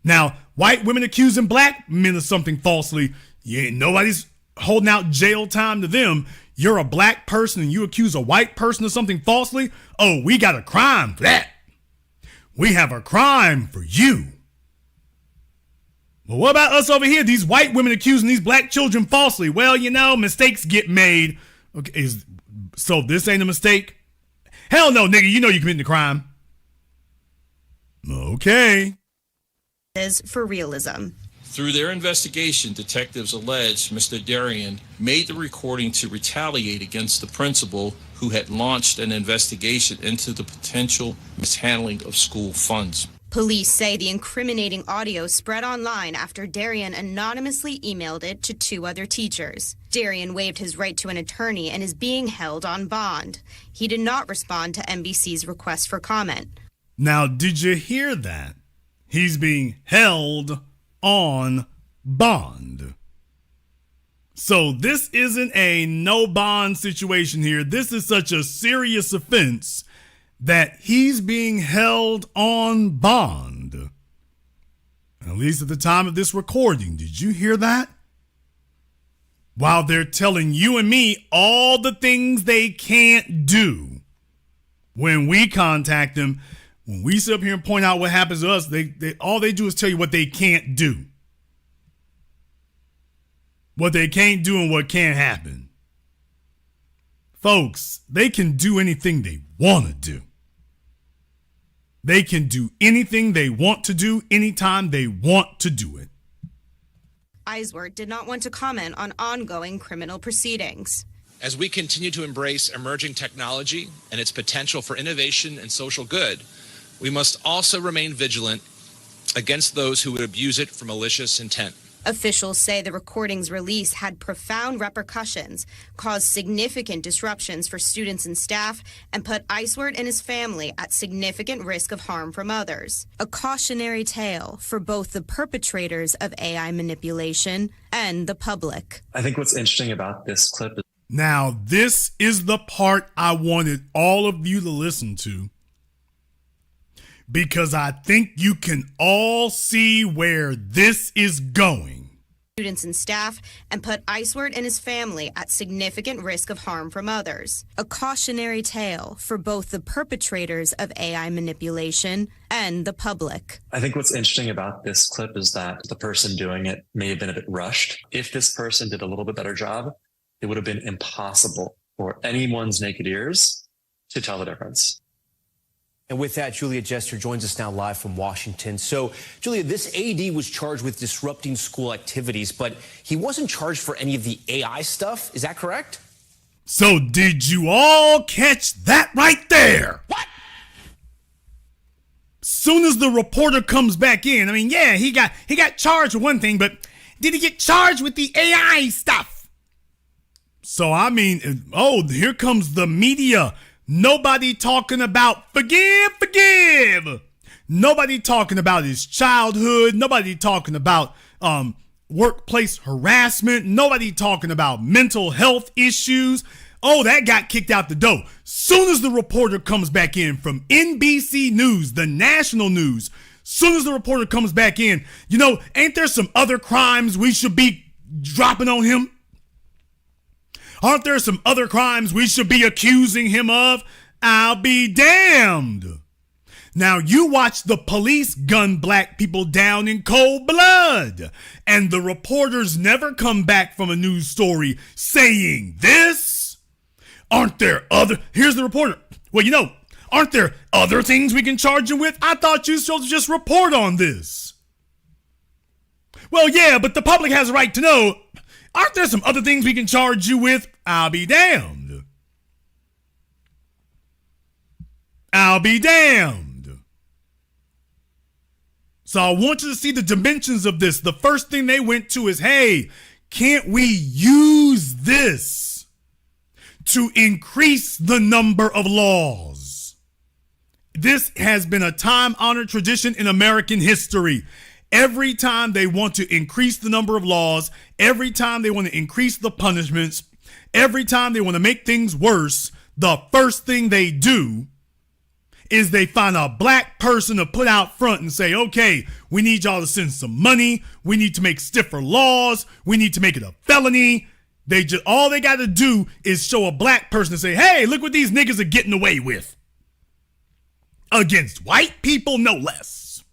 Now, white women accusing black men of something falsely, yeah, nobody's holding out jail time to them. You're a black person and you accuse a white person of something falsely. Oh, we got a crime for that. We have a crime for you. Well, what about us over here? These white women accusing these black children falsely. Well, mistakes get made. Okay, so this ain't a mistake? Hell no, nigga. You know you're committing a crime. Okay. Is for realism. Through their investigation, detectives allege Mr. Darian made the recording to retaliate against the principal who had launched an investigation into the potential mishandling of school funds. Police say the incriminating audio spread online after Darian anonymously emailed it to 2 other teachers. Darian waived his right to an attorney and is being held on bond. He did not respond to NBC's request for comment. Now, did you hear that? He's being held on bond. So this isn't a no bond situation here. This is such a serious offense that he's being held on bond. At least at the time of this recording. Did you hear that? While they're telling you and me all the things they can't do when we contact them, when we sit up here and point out what happens to us, all they do is tell you what they can't do. What they can't do and what can't happen. Folks, they can do anything they want to do. They can do anything they want to do anytime they want to do it. Eiswert did not want to comment on ongoing criminal proceedings. As we continue to embrace emerging technology and its potential for innovation and social good, we must also remain vigilant against those who would abuse it for malicious intent. Officials say the recording's release had profound repercussions, caused significant disruptions for students and staff, and put Eiswert and his family at significant risk of harm from others. A cautionary tale for both the perpetrators of AI manipulation and the public. I think what's interesting about this clip is now, this is the part I wanted all of you to listen to, because I think you can all see where this is going. Students and staff, and put Eiswert and his family at significant risk of harm from others. A cautionary tale for both the perpetrators of AI manipulation and the public. I think what's interesting about this clip is that the person doing it may have been a bit rushed. If this person did a little bit better job, it would have been impossible for anyone's naked ears to tell the difference. And with that, Julia Jester joins us now live from Washington. So, Julia, this AD was charged with disrupting school activities, but he wasn't charged for any of the AI stuff. Is that correct? So did you all catch that right there? What? Soon as the reporter comes back in, yeah, he got charged with one thing, but did he get charged with the AI stuff? So, here comes the media. Nobody talking about forgive. Nobody talking about his childhood. Nobody talking about workplace harassment. Nobody talking about mental health issues. Oh, that got kicked out the door. Soon as the reporter comes back in from NBC News, the national news, soon as the reporter comes back in, ain't there some other crimes we should be dropping on him? Aren't there some other crimes we should be accusing him of? I'll be damned. Now, you watch the police gun black people down in cold blood, and the reporters never come back from a news story saying this. Aren't there other... Here's the reporter. Well, aren't there other things we can charge him with? I thought you were supposed to just report on this. Well, yeah, but the public has a right to know. Aren't there some other things we can charge you with? I'll be damned. I'll be damned. So I want you to see the dimensions of this. The first thing they went to is, hey, can't we use this to increase the number of laws? This has been a time-honored tradition in American history. Every time they want to increase the number of laws, every time they want to increase the punishments, every time they want to make things worse, the first thing they do is they find a black person to put out front and say, okay, we need y'all to send some money. We need to make stiffer laws. We need to make it a felony. All they got to do is show a black person and say, hey, look what these niggas are getting away with. Against white people, no less.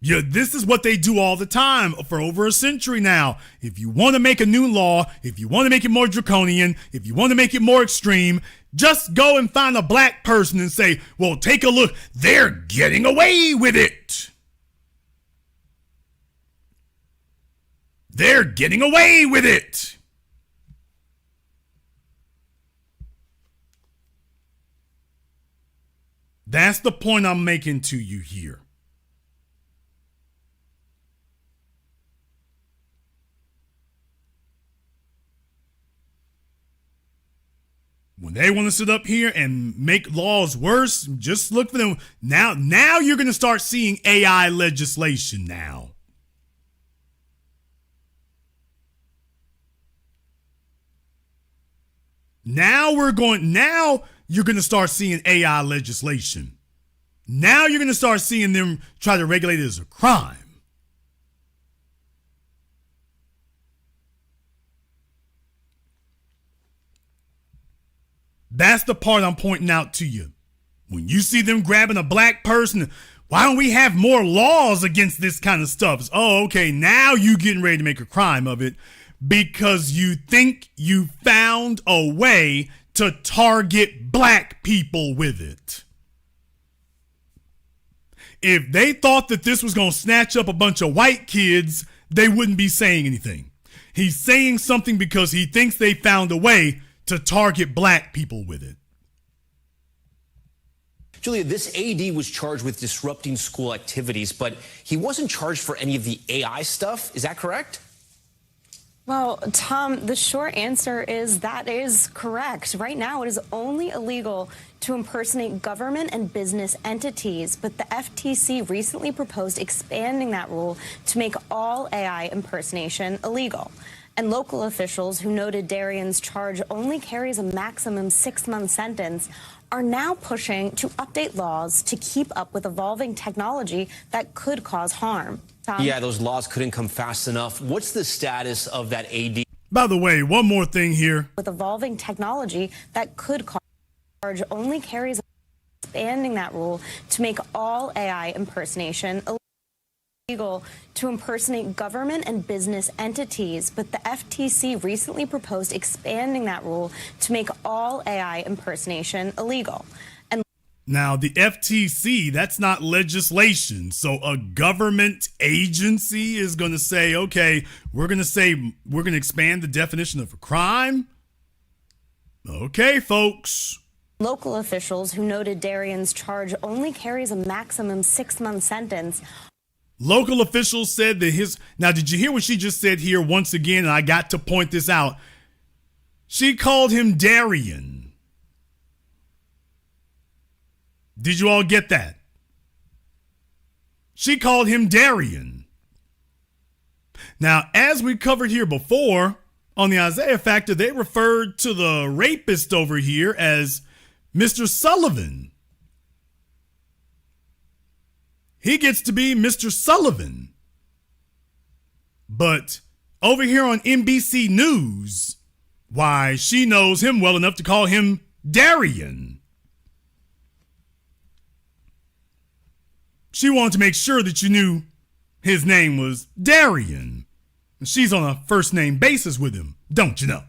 Yeah, this is what they do all the time for over a century now. If you want to make a new law, if you want to make it more draconian, if you want to make it more extreme, just go and find a black person and say, well, take a look. They're getting away with it. They're getting away with it. That's the point I'm making to you here. When they want to sit up here and make laws worse, just look for them. Now you're going to start seeing AI legislation now. Now you're going to start seeing AI legislation. Now you're going to start seeing them try to regulate it as a crime. That's the part I'm pointing out to you. When you see them grabbing a black person, why don't we have more laws against this kind of stuff? It's, oh, okay, now you getting ready to make a crime of it because you think you found a way to target black people with it. If they thought that this was going to snatch up a bunch of white kids, they wouldn't be saying anything. He's saying something because he thinks they found a way to target black people with it. Julia, this AD was charged with disrupting school activities, but he wasn't charged for any of the AI stuff. Is that correct? Well, Tom, the short answer is that is correct. Right now, it is only illegal to impersonate government and business entities, but the FTC recently proposed expanding that rule to make all AI impersonation illegal. And local officials who noted Darian's charge only carries a maximum 6-month sentence are now pushing to update laws to keep up with evolving technology that could cause harm. Tom? Yeah, those laws couldn't come fast enough. What's the status of that AD? By the way, one more thing here. With evolving technology that could cause charge only carries expanding that rule to make all AI impersonation illegal to impersonate government and business entities, but the FTC recently proposed expanding that rule to make all AI impersonation illegal. And now the FTC, that's not legislation. So a government agency is going to say, okay, we're going to expand the definition of a crime. Okay, folks. Local officials who noted Darian's charge only carries a maximum 6-month sentence. Local officials said that now, did you hear what she just said here once again? And I got to point this out. She called him Darian. Did you all get that? She called him Darian. Now, as we covered here before on the Isaiah Factor, they referred to the rapist over here as Mr. Sullivan. He gets to be Mr. Sullivan. But over here on NBC News, why, she knows him well enough to call him Darian. She wanted to make sure that you knew his name was Darian. And she's on a first name basis with him, don't you know?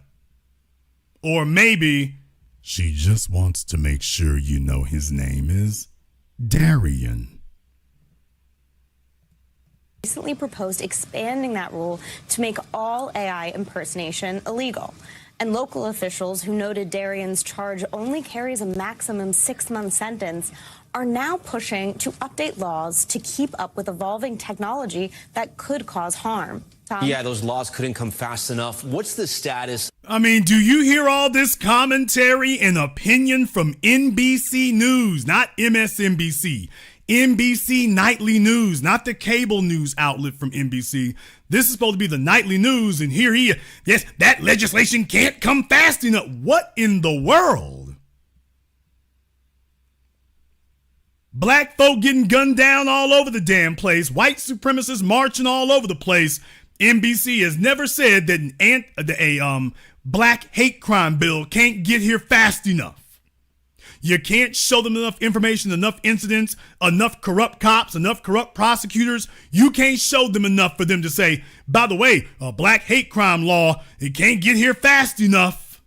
Or maybe she just wants to make sure you know his name is Darian. Recently proposed expanding that rule to make all AI impersonation illegal. And local officials who noted Darian's charge only carries a maximum 6-month sentence are now pushing to update laws to keep up with evolving technology that could cause harm. Tom? Yeah, those laws couldn't come fast enough. What's the status? I mean, do you hear all this commentary and opinion from NBC News, not MSNBC? NBC Nightly News, not the cable news outlet from NBC. This is supposed to be the nightly news, and yes, that legislation can't come fast enough. What in the world? Black folk getting gunned down all over the damn place. White supremacists marching all over the place NBC has never said that a black hate crime bill can't get here fast enough. You can't show them enough information, enough incidents, enough corrupt cops, enough corrupt prosecutors. You can't show them enough for them to say, by the way, a black hate crime law, it can't get here fast enough.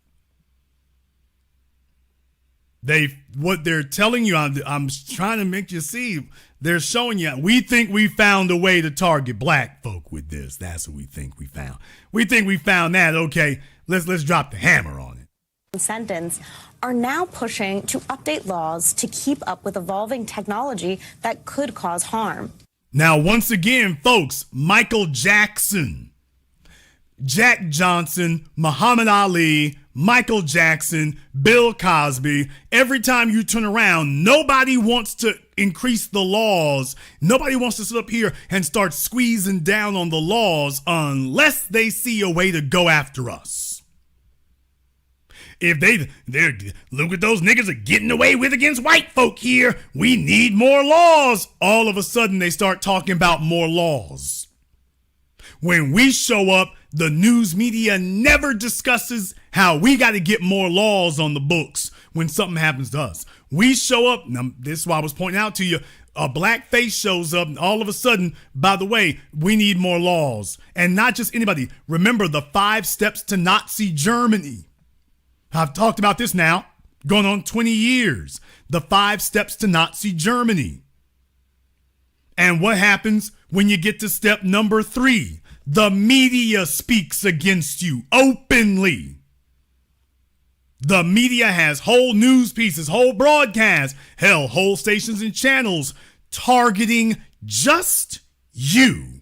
What they're telling you, I'm trying to make you see, they're showing you, we think we found a way to target black folk with this. That's what we think we found. We think we found that. Okay, let's drop the hammer on it. Sentence are now pushing to update laws to keep up with evolving technology that could cause harm. Now, once again, folks, Michael Jackson, Jack Johnson, Muhammad Ali, Michael Jackson, Bill Cosby, every time you turn around, nobody wants to increase the laws. Nobody wants to sit up here and start squeezing down on the laws unless they see a way to go after us. If they're look at those niggas are getting away with against white folk here. We need more laws. All of a sudden they start talking about more laws. When we show up, the news media never discusses how we got to get more laws on the books when something happens to us. We show up, now, this is why I was pointing out to you, a black face shows up, and all of a sudden, by the way, we need more laws. And not just anybody. Remember the 5 steps to Nazi Germany. I've talked about this now, going on 20 years. The 5 steps to Nazi Germany. And what happens when you get to step number 3? The media speaks against you openly. The media has whole news pieces, whole broadcasts, hell, whole stations and channels targeting just you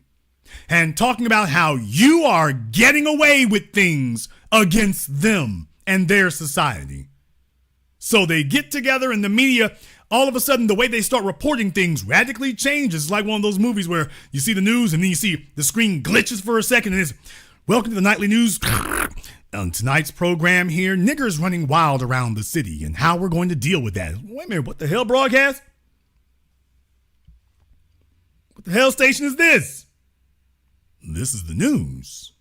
and talking about how you are getting away with things against them and their society. So they get together in the media. All of a sudden, the way they start reporting things radically changes. It's like one of those movies where you see the news and then you see the screen glitches for a second and it's, welcome to the nightly news. On tonight's program here, niggers running wild around the city and how we're going to deal with that. Wait a minute, what the hell broadcast? What the hell station is this? This is the news.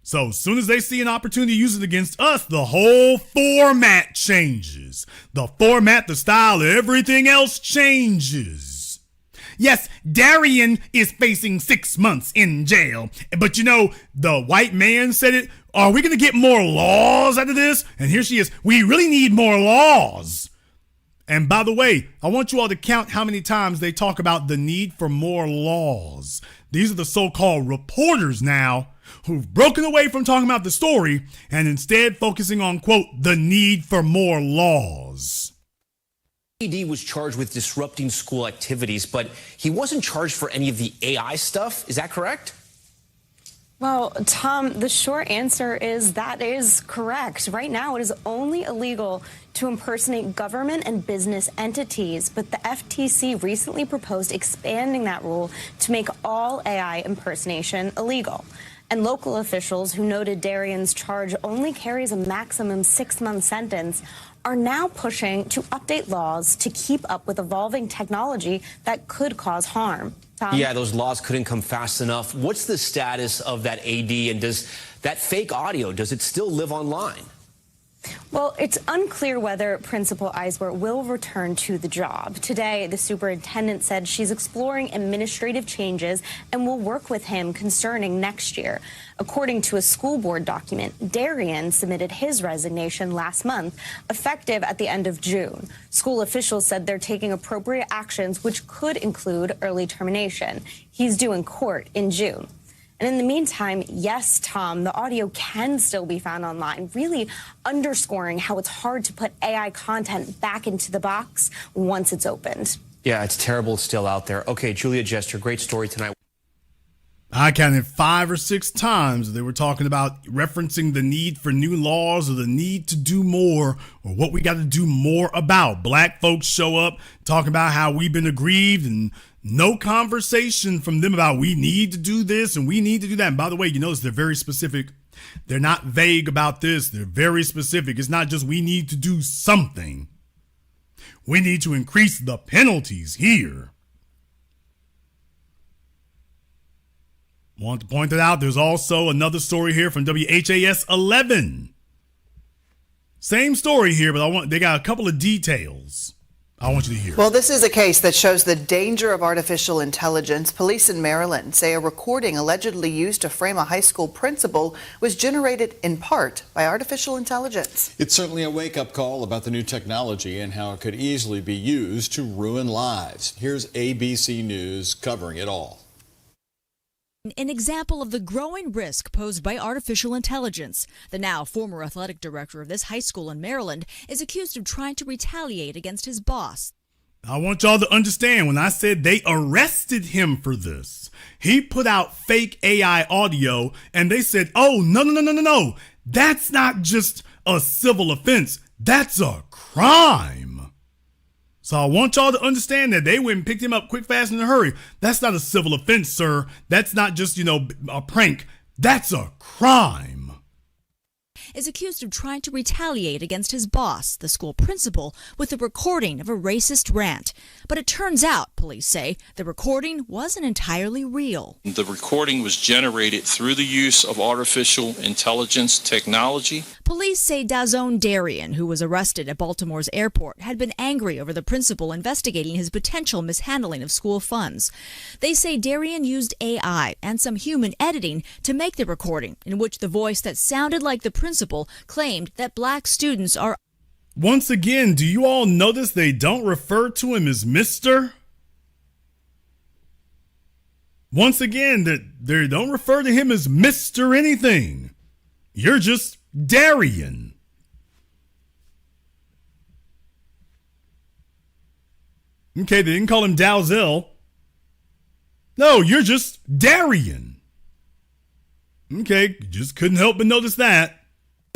So as soon as they see an opportunity to use it against us, the whole format changes. The format, the style, everything else changes. Yes, Darian is facing 6 months in jail. But you know, the white man said it. Are we going to get more laws out of this? And here she is. We really need more laws. And by the way, I want you all to count how many times they talk about the need for more laws. These are the so-called reporters now who've broken away from talking about the story and instead focusing on, quote, the need for more laws. AD was charged with disrupting school activities, but he wasn't charged for any of the AI stuff. Is that correct? Well, Tom, the short answer is that is correct. Right now, it is only illegal to impersonate government and business entities, but the FTC recently proposed expanding that rule to make all AI impersonation illegal. And local officials who noted Darian's charge only carries a maximum 6-month sentence are now pushing to update laws to keep up with evolving technology that could cause harm. Tom? Yeah, those laws couldn't come fast enough. What's the status of that AD, and does that fake audio, does it still live online? Well, it's unclear whether Principal Eiswert will return to the job. Today, the superintendent said she's exploring administrative changes and will work with him concerning next year. According to a school board document, Darian submitted his resignation last month, effective at the end of June. School officials said they're taking appropriate actions, which could include early termination. He's due in court in June. And in the meantime, yes, Tom, the audio can still be found online, really underscoring how it's hard to put AI content back into the box once it's opened. Yeah, it's terrible. It's still out there. Okay, Julia Jester, great story tonight. I counted 5 or 6 times they were talking about referencing the need for new laws or the need to do more or what we got to do more about. Black folks show up talking about how we've been aggrieved and no conversation from them about we need to do this and we need to do that. And by the way, you notice they're very specific. They're not vague about this. They're very specific. It's not just we need to do something. We need to increase the penalties here. Want to point it out, there's also another story here from WHAS 11. Same story here, but they got a couple of details I want you to hear. Well, this is a case that shows the danger of artificial intelligence. Police in Maryland say a recording allegedly used to frame a high school principal was generated in part by artificial intelligence. It's certainly a wake-up call about the new technology and how it could easily be used to ruin lives. Here's ABC News covering it all. An example of the growing risk posed by artificial intelligence. The now former athletic director of this high school in Maryland is accused of trying to retaliate against his boss. I want y'all to understand, when I said they arrested him for this, he put out fake AI audio and they said, oh, no. That's not just a civil offense. That's a crime. So I want y'all to understand that they went and picked him up quick, fast, in a hurry. That's not a civil offense, sir. That's not just, a prank. That's a crime. Is accused of trying to retaliate against his boss, the school principal, with a recording of a racist rant. But it turns out, police say, the recording wasn't entirely real. The recording was generated through the use of artificial intelligence technology. Police say Dazone Darian, who was arrested at Baltimore's airport, had been angry over the principal investigating his potential mishandling of school funds. They say Darian used AI and some human editing to make the recording, in which the voice that sounded like the principal claimed that black students are... Once again, do you all notice they don't refer to him as Mr.? Once again, they don't refer to him as Mr. anything. You're just Darian. Okay, they didn't call him Dalzell. No, you're just Darian. Okay, just couldn't help but notice that.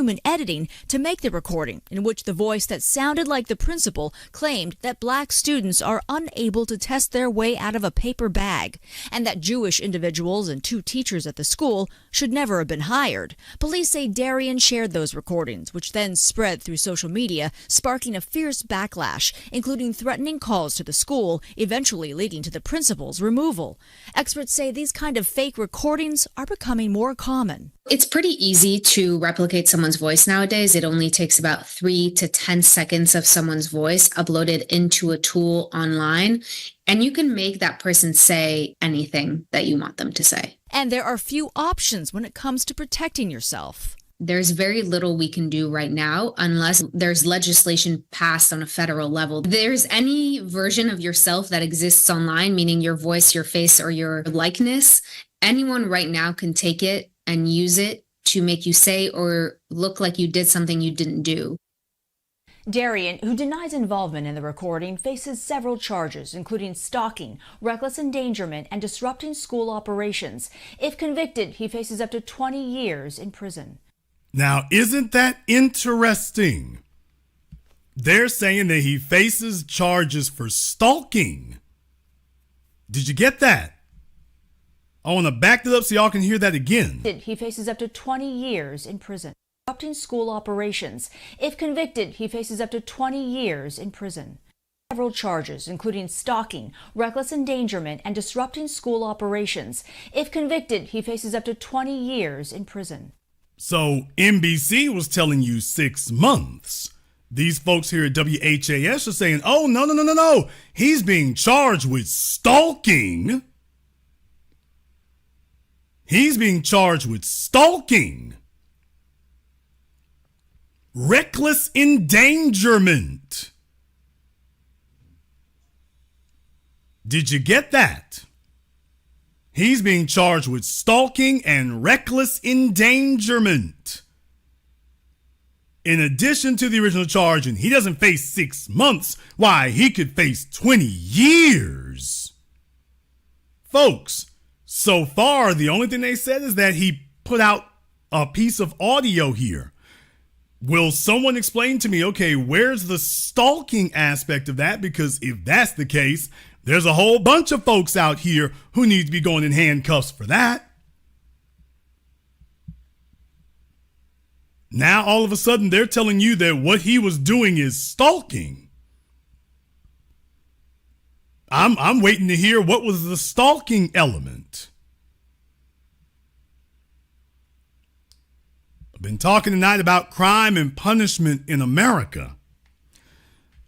Human editing to make the recording, in which the voice that sounded like the principal claimed that black students are unable to test their way out of a paper bag, and that Jewish individuals and 2 teachers at the school should never have been hired. Police say Darian shared those recordings, which then spread through social media, sparking a fierce backlash, including threatening calls to the school, eventually leading to the principal's removal. Experts say these kind of fake recordings are becoming more common. It's pretty easy to replicate someone's voice nowadays. It only takes about 3 to 10 seconds of someone's voice uploaded into a tool online, and you can make that person say anything that you want them to say. And there are few options when it comes to protecting yourself. There's very little we can do right now unless there's legislation passed on a federal level. There's any version of yourself that exists online, meaning your voice, your face, or your likeness. Anyone right now can take it and use it to make you say or look like you did something you didn't do. Darian, who denies involvement in the recording, faces several charges, including stalking, reckless endangerment, and disrupting school operations. If convicted, he faces up to 20 years in prison. Now, isn't that interesting? They're saying that he faces charges for stalking. Did you get that? I want to back it up so y'all can hear that again. He faces up to 20 years in prison. Disrupting school operations. If convicted, he faces up to 20 years in prison. Several charges, including stalking, reckless endangerment, and disrupting school operations. If convicted, he faces up to 20 years in prison. So NBC was telling you 6 months. These folks here at WHAS are saying, oh, no. He's being charged with stalking. He's being charged with stalking, reckless endangerment. Did you get that? He's being charged with stalking and reckless endangerment. In addition to the original charge, and he doesn't face 6 months. Why, he could face 20 years. Folks, so far, the only thing they said is that he put out a piece of audio here. Will someone explain to me, okay, where's the stalking aspect of that? Because if that's the case, there's a whole bunch of folks out here who need to be going in handcuffs for that. Now, all of a sudden, they're telling you that what he was doing is stalking. I'm waiting to hear what was the stalking element. I've been talking tonight about crime and punishment in America.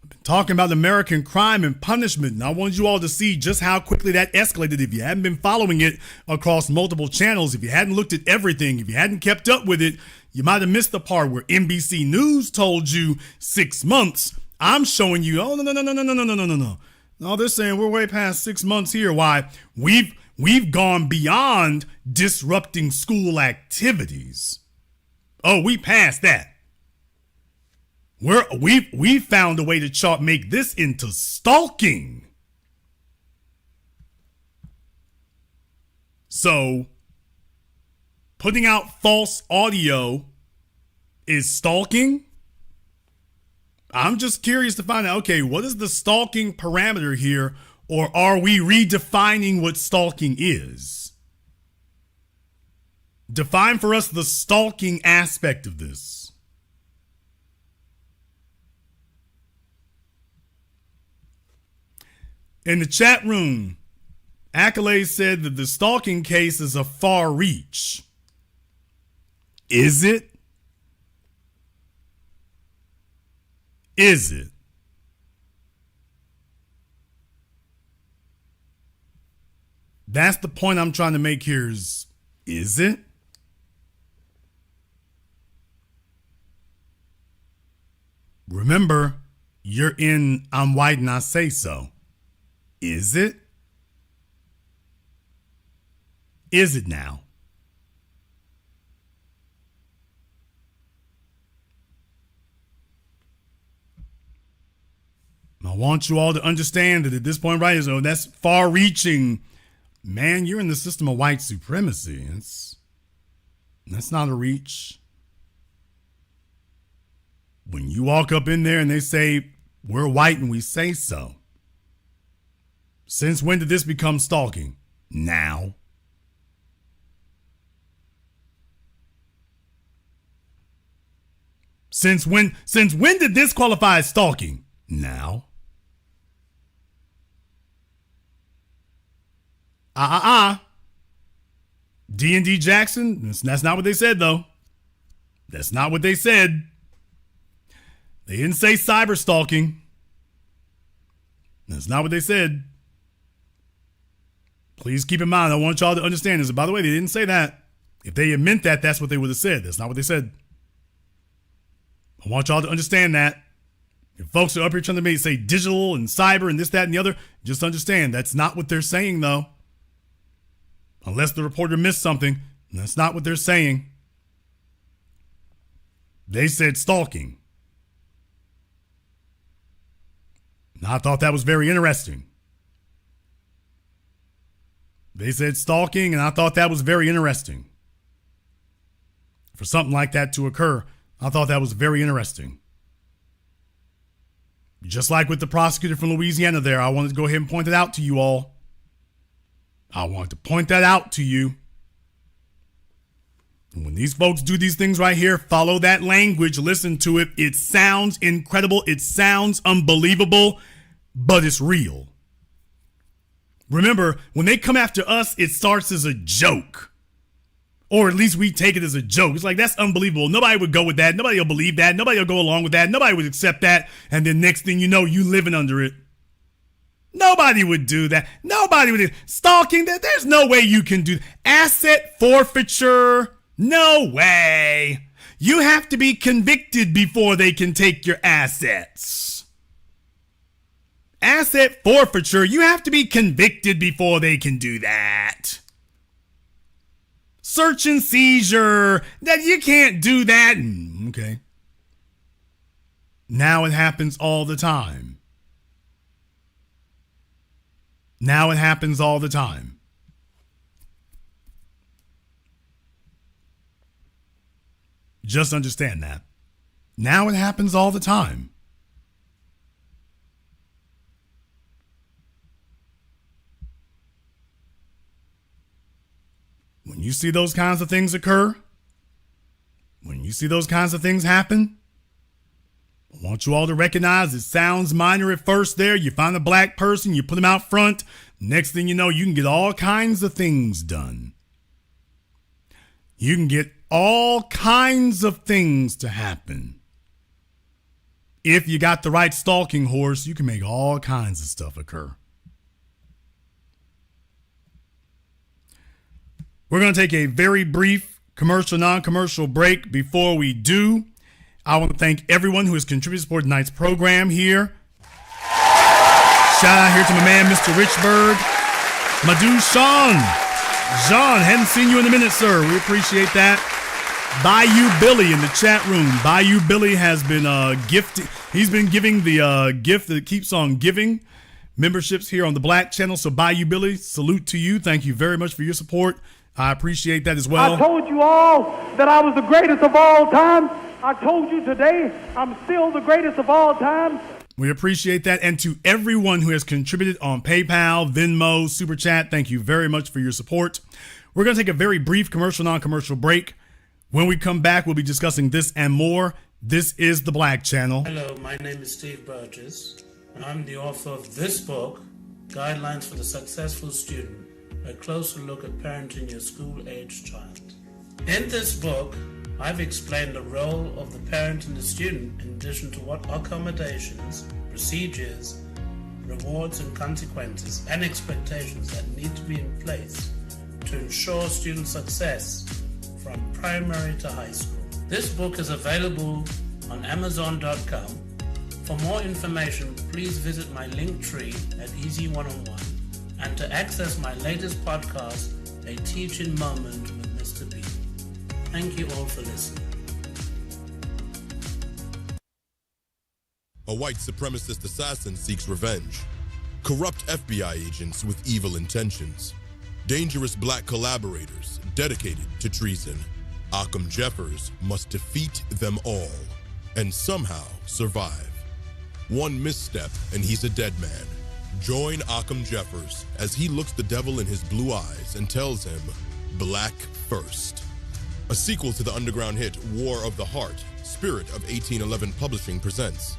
I've been talking about American crime and punishment, and I wanted you all to see just how quickly that escalated. If you hadn't been following it across multiple channels, if you hadn't looked at everything, if you hadn't kept up with it, you might have missed the part where NBC News told you 6 months. I'm showing you, oh, no. No, they're saying we're way past 6 months here. Why? We've gone beyond disrupting school activities. Oh, we passed that. We've found a way to make this into stalking. So, putting out false audio is stalking? I'm just curious to find out, okay, what is the stalking parameter here, or are we redefining what stalking is? Define for us the stalking aspect of this. In the chat room, Accolade said that the stalking case is a far reach. Is it? Is it? That's the point I'm trying to make here is it? Remember, you're in I'm White and I Say So. Is it? Is it now? I want you all to understand that at this point right here, so that's far-reaching. Man, you're in the system of white supremacy. That's not a reach. When you walk up in there and they say, we're white and we say so. Since when did this become stalking? Now. Since when did this qualify as stalking? Now. D&D Jackson, that's not what they said, though. That's not what they said. They didn't say cyber stalking. That's not what they said. Please keep in mind, I want y'all to understand this. By the way, they didn't say that. If they had meant that, that's what they would have said. That's not what they said. I want y'all to understand that. If folks are up here trying to say digital and cyber and this, that, and the other, just understand that's not what they're saying, though. Unless the reporter missed something, that's not what they're saying. They said stalking. And I thought that was very interesting. They said stalking, and I thought that was very interesting. For something like that to occur, I thought that was very interesting. Just like with the prosecutor from Louisiana there, I wanted to go ahead and point it out to you all. I wanted to point that out to you. And when these folks do these things right here, follow that language, listen to it. It sounds incredible. It sounds unbelievable, but it's real. Remember, when they come after us, it starts as a joke. Or at least we take it as a joke. It's like, that's unbelievable. Nobody would go with that. Nobody will believe that. Nobody will go along with that. Nobody would accept that. And then next thing you know, you living under it. Nobody would do that. Nobody would. Stalking, there's no way you can do asset forfeiture. No way. You have to be convicted before they can take your assets. Asset forfeiture, you have to be convicted before they can do that. Search and seizure, that you can't do that. Okay. Now it happens all the time. Now it happens all the time. Just understand that. Now it happens all the time. When you see those kinds of things occur, when you see those kinds of things happen, I want you all to recognize it sounds minor at first there. You find a black person, you put them out front. Next thing you know, you can get all kinds of things done. You can get all kinds of things to happen. If you got the right stalking horse, you can make all kinds of stuff occur. We're going to take a very brief commercial, non-commercial break. Before we do, I want to thank everyone who has contributed to support tonight's program here. Shout out here to my man, Mr. Richburg. My dude, Sean. John, hadn't seen you in a minute, sir. We appreciate that. Bayou Billy in the chat room. Bayou Billy has been gifting. He's been giving the gift that keeps on giving, memberships here on the Black Channel. So Bayou Billy, salute to you. Thank you very much for your support. I appreciate that as well. I told you all that I was the greatest of all time. I told you today I'm still the greatest of all time. We appreciate that. And to everyone who has contributed on PayPal, Venmo, Super Chat, thank you very much for your support. We're going to take a very brief commercial, non-commercial break. When we come back, we'll be discussing this and more. This is the Black Channel. Hello, my name is Steve Burgess, and I'm the author of this book, Guidelines for the Successful Student, a closer look at parenting your school-aged child. In this book, I've explained the role of the parent and the student in addition to what accommodations, procedures, rewards and consequences and expectations that need to be in place to ensure student success from primary to high school. This book is available on Amazon.com. For more information, please visit my link tree at Easy One-on-One, and to access my latest podcast, A Teaching Moment with Mr. B. Thank you all for listening. A white supremacist assassin seeks revenge. Corrupt FBI agents with evil intentions. Dangerous black collaborators dedicated to treason. Occam Jeffers must defeat them all and somehow survive. One misstep and he's a dead man. Join Occam Jeffers as he looks the devil in his blue eyes and tells him, Black first. A sequel to the underground hit War of the Heart, Spirit of 1811 Publishing presents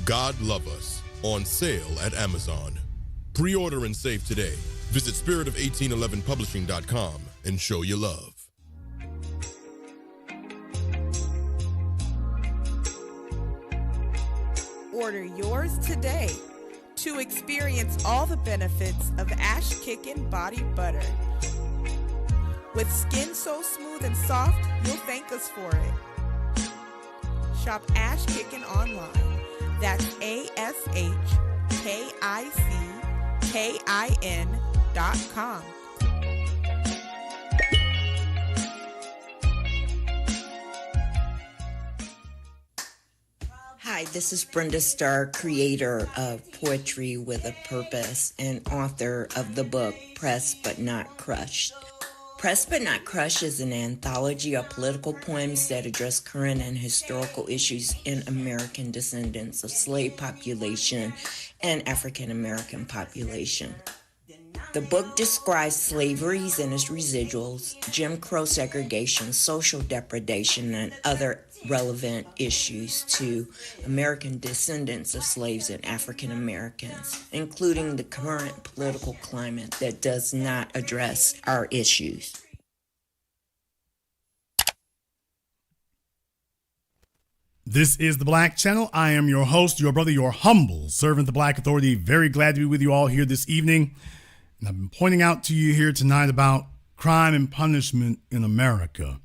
God Love Us, on sale at Amazon. Pre-order and save today. Visit spiritofo1811publishing.com and show your love. Order yours today to experience all the benefits of Ash Kickin' Body Butter. With skin so smooth and soft, you'll thank us for it. Shop Ash Kickin' online. That's ASHKICKIN.com. Hi, this is Brenda Starr, creator of Poetry with a Purpose and author of the book Pressed But Not Crushed. Pressed But Not Crushed is an anthology of political poems that address current and historical issues in American descendants of slave population and African American population. The book describes slaveries and its residuals, Jim Crow segregation, social depredation, and other relevant issues to American descendants of slaves and African Americans, including the current political climate that does not address our issues. This is the Black Channel. I am your host, your brother, your humble servant, the Black Authority. Very glad to be with you all here this evening. And I've been pointing out to you here tonight about crime and punishment in America.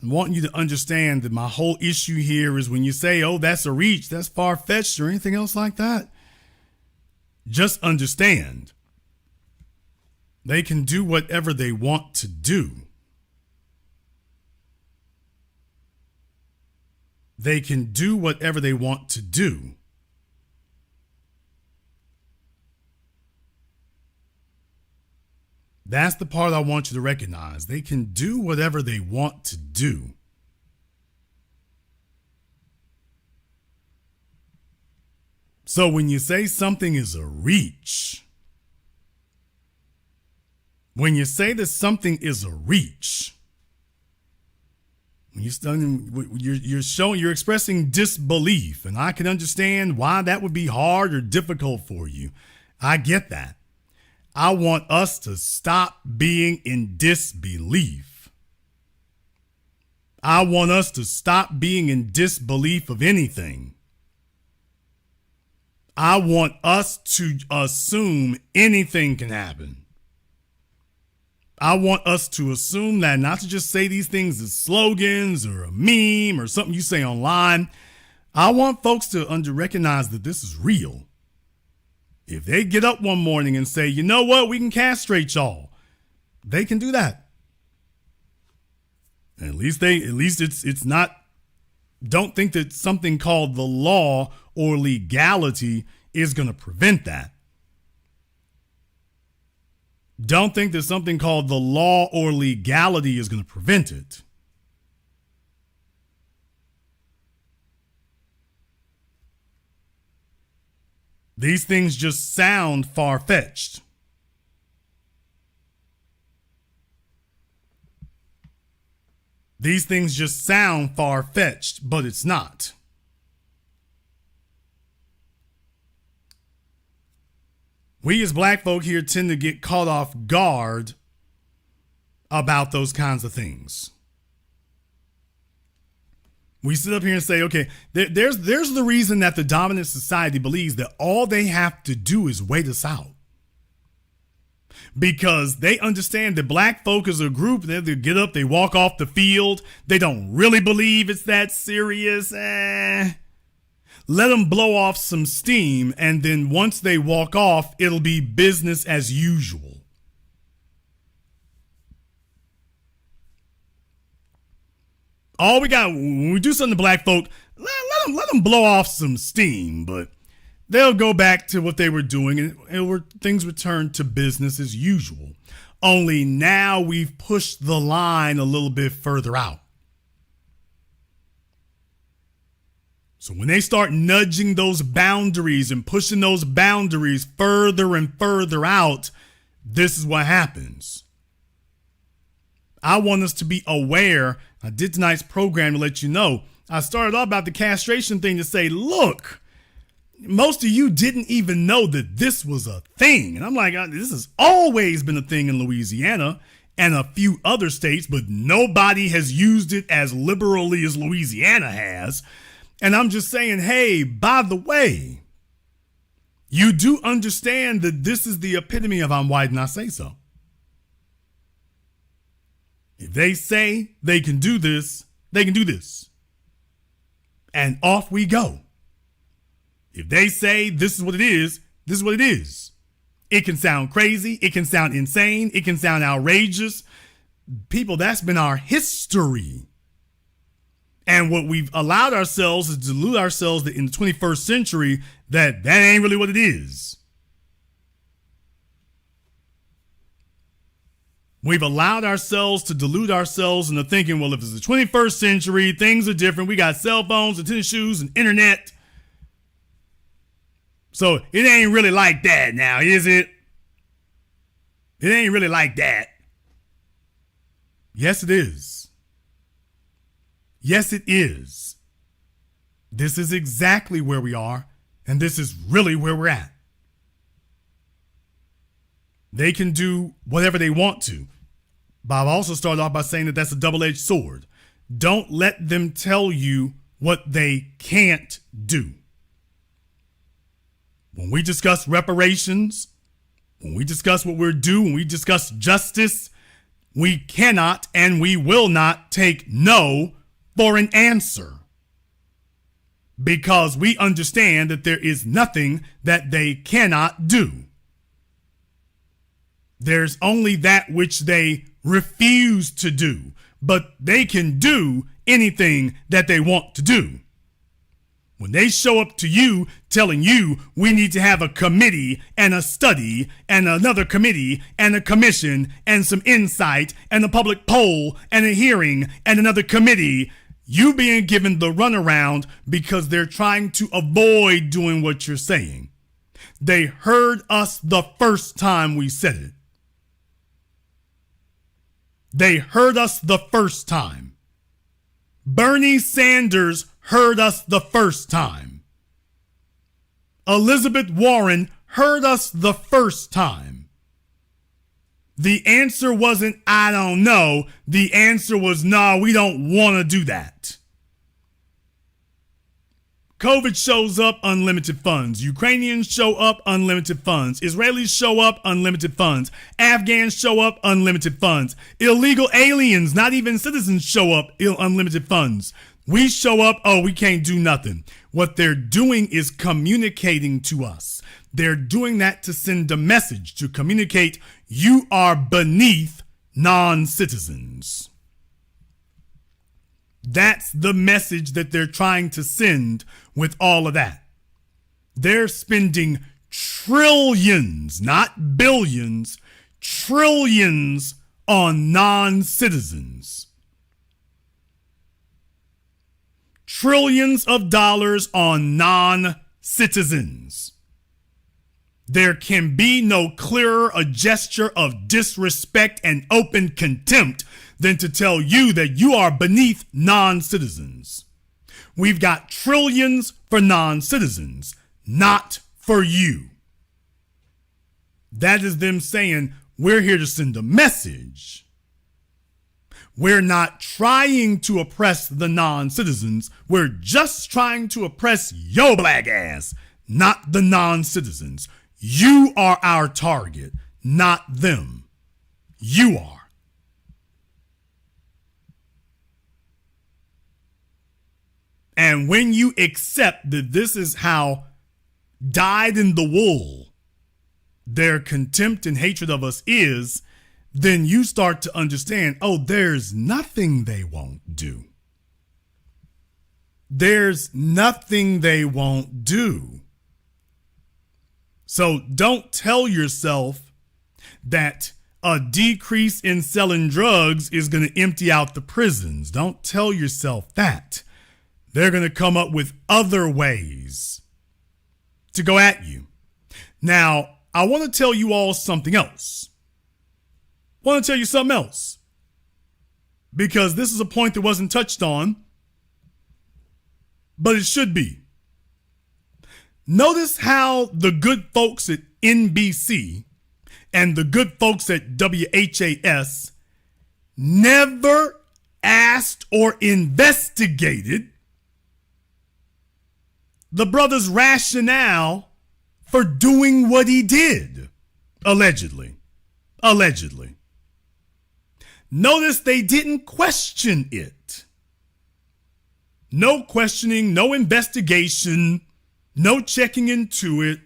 I want you to understand that my whole issue here is when you say, oh, that's a reach, that's far-fetched or anything else like that. Just understand they can do whatever they want to do. They can do whatever they want to do. That's the part I want you to recognize. They can do whatever they want to do. So when you say something is a reach, when you say that something is a reach, when you're expressing disbelief, and I can understand why that would be hard or difficult for you. I get that. I want us to stop being in disbelief. I want us to stop being in disbelief of anything. I want us to assume anything can happen. I want us to assume that, not to just say these things as slogans or a meme or something you say online. I want folks to recognize that this is real. If they get up one morning and say, you know what, we can castrate y'all, they can do that. And at least it's not, don't think that something called the law or legality is going to prevent that. Don't think that something called the law or legality is going to prevent it. These things just sound far-fetched. These things just sound far-fetched, but it's not. We as black folk here tend to get caught off guard about those kinds of things. We sit up here and say, okay, there's the reason that the dominant society believes that all they have to do is wait us out. Because they understand that black folk as a group, they get up, they walk off the field. They don't really believe it's that serious. Let them blow off some steam, and then once they walk off, it'll be business as usual. All we got, when we do something to black folk, let them blow off some steam, but they'll go back to what they were doing, and things return to business as usual. Only now we've pushed the line a little bit further out. So when they start nudging those boundaries and pushing those boundaries further and further out, this is what happens. I want us to be aware. I did tonight's program to let you know. I started off about the castration thing to say, look, most of you didn't even know that this was a thing. And I'm like, this has always been a thing in Louisiana and a few other states, but nobody has used it as liberally as Louisiana has. And I'm just saying, hey, by the way, you do understand that this is the epitome of I'm white and I say so. If they say they can do this, they can do this. And off we go. If they say this is what it is, this is what it is. It can sound crazy. It can sound insane. It can sound outrageous. People, that's been our history. And what we've allowed ourselves is to delude ourselves that in the 21st century, that ain't really what it is. We've allowed ourselves to delude ourselves into thinking, well, if it's the 21st century, things are different. We got cell phones and tennis shoes and internet. So it ain't really like that now, is it? It ain't really like that. Yes, it is. Yes, it is. This is exactly where we are, and this is really where we're at. They can do whatever they want to. Bob also started off by saying that that's a double-edged sword. Don't let them tell you what they can't do. When we discuss reparations, when we discuss what we're due, when we discuss justice, we cannot and we will not take no for an answer, because we understand that there is nothing that they cannot do. There's only that which they refuse to do, but they can do anything that they want to do. When they show up to you telling you we need to have a committee and a study and another committee and a commission and some insight and a public poll and a hearing and another committee, you being given the runaround because they're trying to avoid doing what you're saying. They heard us the first time we said it. They heard us the first time. Bernie Sanders heard us the first time. Elizabeth Warren heard us the first time. The answer wasn't, I don't know. The answer was, no, we don't want to do that. COVID shows up, unlimited funds. Ukrainians show up, unlimited funds. Israelis show up, unlimited funds. Afghans show up, unlimited funds. Illegal aliens, not even citizens, show up, unlimited funds. We show up, oh, we can't do nothing. What they're doing is communicating to us. They're doing that to send a message, to communicate you are beneath non-citizens. That's the message that they're trying to send with all of that. They're spending trillions, not billions, trillions on non-citizens. Trillions of dollars on non-citizens. There can be no clearer a gesture of disrespect and open contempt than to tell you that you are beneath non-citizens. We've got trillions for non-citizens, not for you. That is them saying, we're here to send a message. We're not trying to oppress the non-citizens. We're just trying to oppress your black ass, not the non-citizens. You are our target, not them. You are. And when you accept that this is how dyed in the wool their contempt and hatred of us is, then you start to understand, oh, there's nothing they won't do. There's nothing they won't do. So don't tell yourself that a decrease in selling drugs is going to empty out the prisons. Don't tell yourself that. They're going to come up with other ways to go at you. Now, I want to tell you all something else. I want to tell you something else. Because this is a point that wasn't touched on, but it should be. Notice how the good folks at NBC and the good folks at WHAS never asked or investigated the brother's rationale for doing what he did, allegedly. Notice they didn't question it. No questioning, no investigation, no checking into it.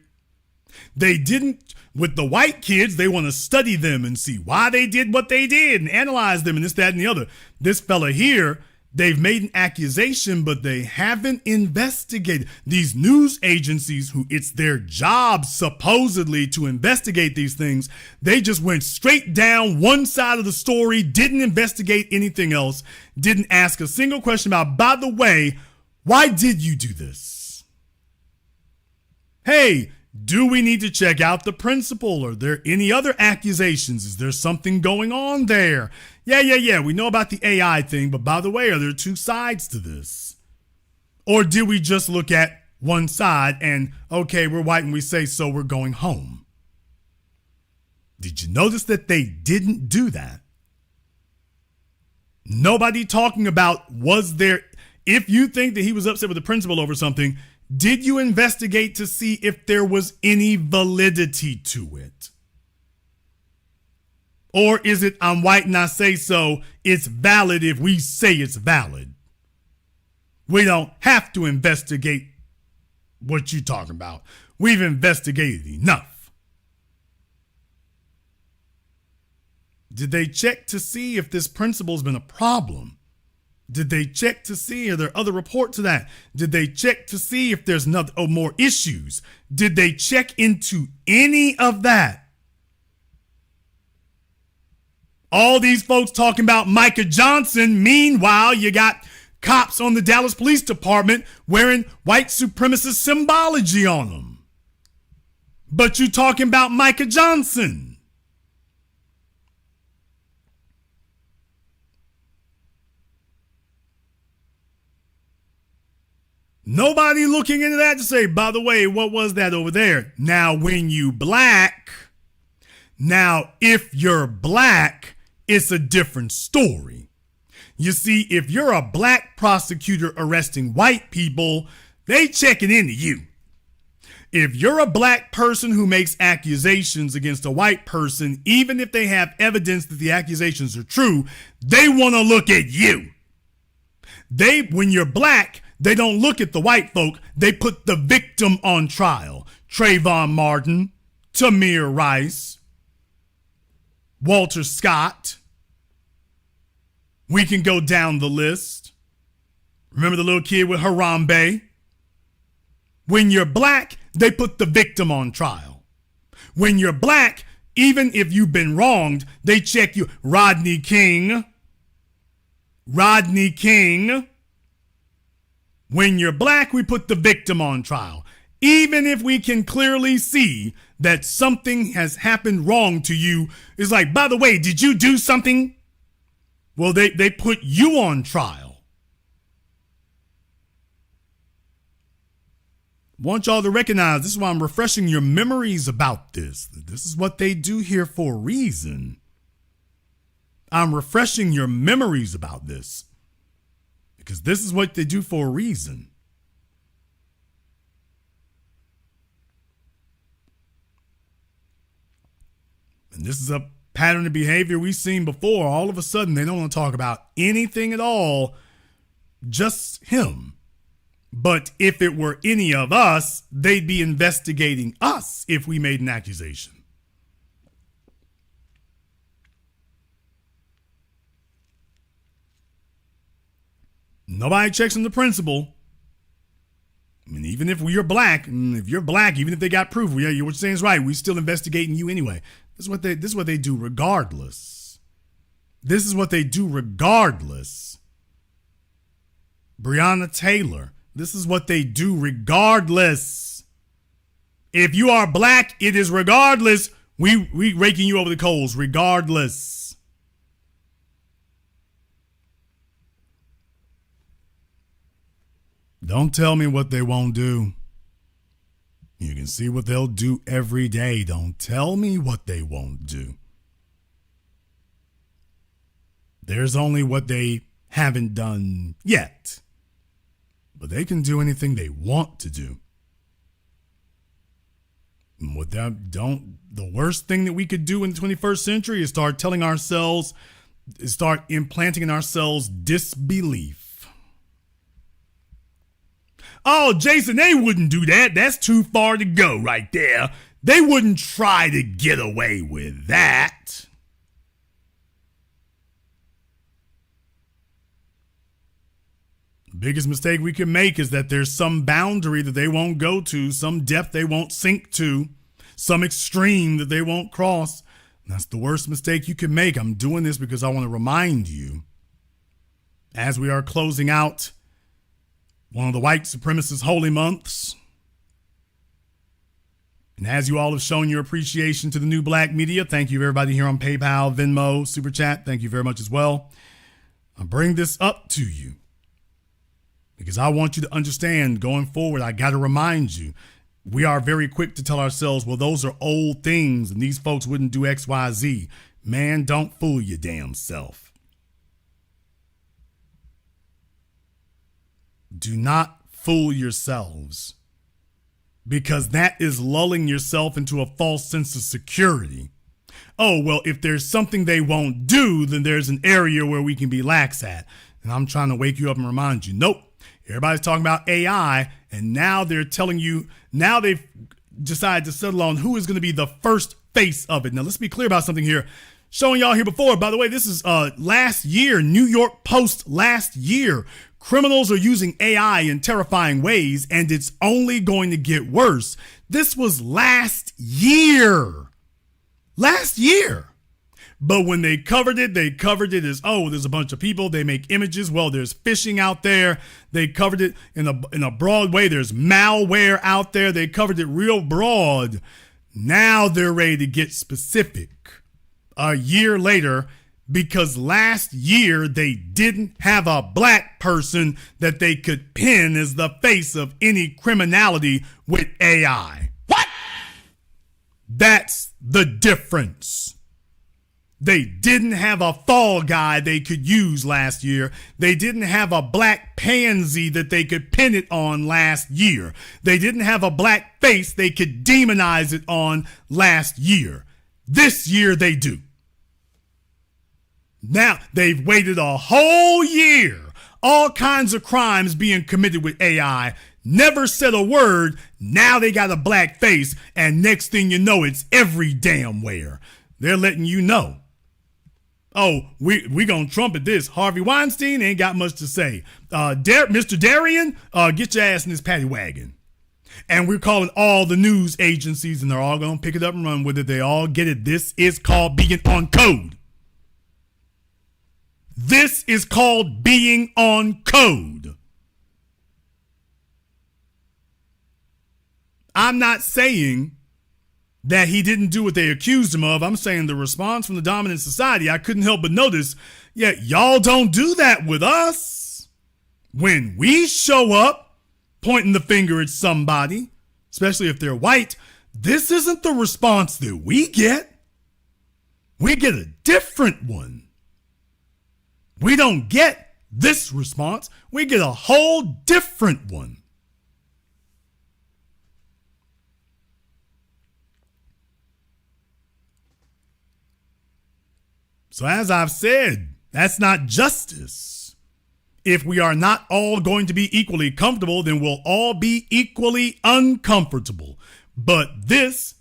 They didn't, with the white kids, they want to study them and see why they did what they did and analyze them and this, that, and the other. This fella here, they've made an accusation, but they haven't investigated. These news agencies, who it's their job supposedly to investigate these things, they just went straight down one side of the story, didn't investigate anything else, didn't ask a single question about, by the way, why did you do this? Hey, do we need to check out the principal? Are there any other accusations? Is there something going on there? Yeah. We know about the AI thing, but by the way, are there two sides to this? Or did we just look at one side and, okay, we're white and we say so, we're going home? Did you notice that they didn't do that? Nobody talking about, was there, if you think that he was upset with the principal over something, did you investigate to see if there was any validity to it? Or is it, I'm white and I say so, it's valid if we say it's valid? We don't have to investigate what you're talking about. We've investigated enough. Did they check to see if this principal's been a problem? Did they check to see, are there other reports of that? Did they check to see if there's more issues? Did they check into any of that? All these folks talking about Micah Johnson. Meanwhile, you got cops on the Dallas Police Department wearing white supremacist symbology on them. But you talking about Micah Johnson. Nobody looking into that to say, by the way, what was that over there? Now, when you black, Now, if you're black, it's a different story. You see, if you're a black prosecutor arresting white people, they checking into you. If you're a black person who makes accusations against a white person, even if they have evidence that the accusations are true, they want to look at you. When you're black, they don't look at the white folk. They put the victim on trial. Trayvon Martin, Tamir Rice, Walter Scott. We can go down the list. Remember the little kid with Harambe? When you're black, they put the victim on trial. When you're black, even if you've been wronged, they check you. Rodney King. When you're black, we put the victim on trial. Even if we can clearly see that something has happened wrong to you, it's like, by the way, did you do something? Well, they put you on trial. Want y'all to recognize, this is why I'm refreshing your memories about this. This is what they do here for a reason. I'm refreshing your memories about this because this is what they do for a reason. And this is a pattern of behavior we've seen before. All of a sudden, they don't want to talk about anything at all, just him. But if it were any of us, they'd be investigating us if we made an accusation. Nobody checks on the principal. I mean, even if you're black, even if they got proof, yeah, what you're saying is right. We're still investigating you anyway. This is what they do regardless. This is what they do regardless. Breonna Taylor. This is what they do regardless. If you are black, it is regardless. We raking you over the coals regardless. Don't tell me what they won't do. You can see what they'll do every day. Don't tell me what they won't do. There's only what they haven't done yet. But they can do anything they want to do. And the worst thing that we could do in the 21st century is start implanting in ourselves disbelief. Oh, Jason, they wouldn't do that. That's too far to go right there. They wouldn't try to get away with that. The biggest mistake we can make is that there's some boundary that they won't go to, some depth they won't sink to, some extreme that they won't cross. And that's the worst mistake you can make. I'm doing this because I want to remind you, as we are closing out one of the white supremacist holy months, and as you all have shown your appreciation to the new black media, thank you everybody here on PayPal, Venmo, Super Chat. Thank you very much as well. I bring this up to you because I want you to understand going forward, I got to remind you, we are very quick to tell ourselves, well, those are old things and these folks wouldn't do X, Y, Z. Man, don't fool your damn self. Do not fool yourselves, because that is lulling yourself into a false sense of security. Oh, well, if there's something they won't do, then there's an area where we can be lax at. And I'm trying to wake you up and remind you, nope. Everybody's talking about AI, and now they're telling you, now they've decided to settle on who is going to be the first face of it. Now, let's be clear about something here. Showing y'all here before, by the way, this is last year, New York Post last year. Criminals are using AI in terrifying ways, and it's only going to get worse. This was last year. Last year. But when they covered it as, oh, there's a bunch of people, they make images. Well, there's phishing out there. They covered it in a broad way. There's malware out there. They covered it real broad. Now they're ready to get specific. A year later, because last year they didn't have a black person that they could pin as the face of any criminality with AI. What? That's the difference. They didn't have a fall guy they could use last year. They didn't have a black pansy that they could pin it on last year. They didn't have a black face they could demonize it on last year. This year they do. Now they've waited a whole year. All kinds of crimes being committed with AI. Never said a word. Now they got a black face. And next thing you know, it's every damn where. They're letting you know. Oh, we gonna trumpet this. Harvey Weinstein ain't got much to say. Mr. Darian, get your ass in this paddy wagon. And we're calling all the news agencies, and they're all gonna pick it up and run with it. They all get it. This is called being on code. This is called being on code. I'm not saying that he didn't do what they accused him of. I'm saying the response from the dominant society, I couldn't help but notice, yeah, y'all don't do that with us. When we show up pointing the finger at somebody, especially if they're white, this isn't the response that we get. We get a different one. We don't get this response. We get a whole different one. So as I've said, that's not justice. If we are not all going to be equally comfortable, then we'll all be equally uncomfortable. But this,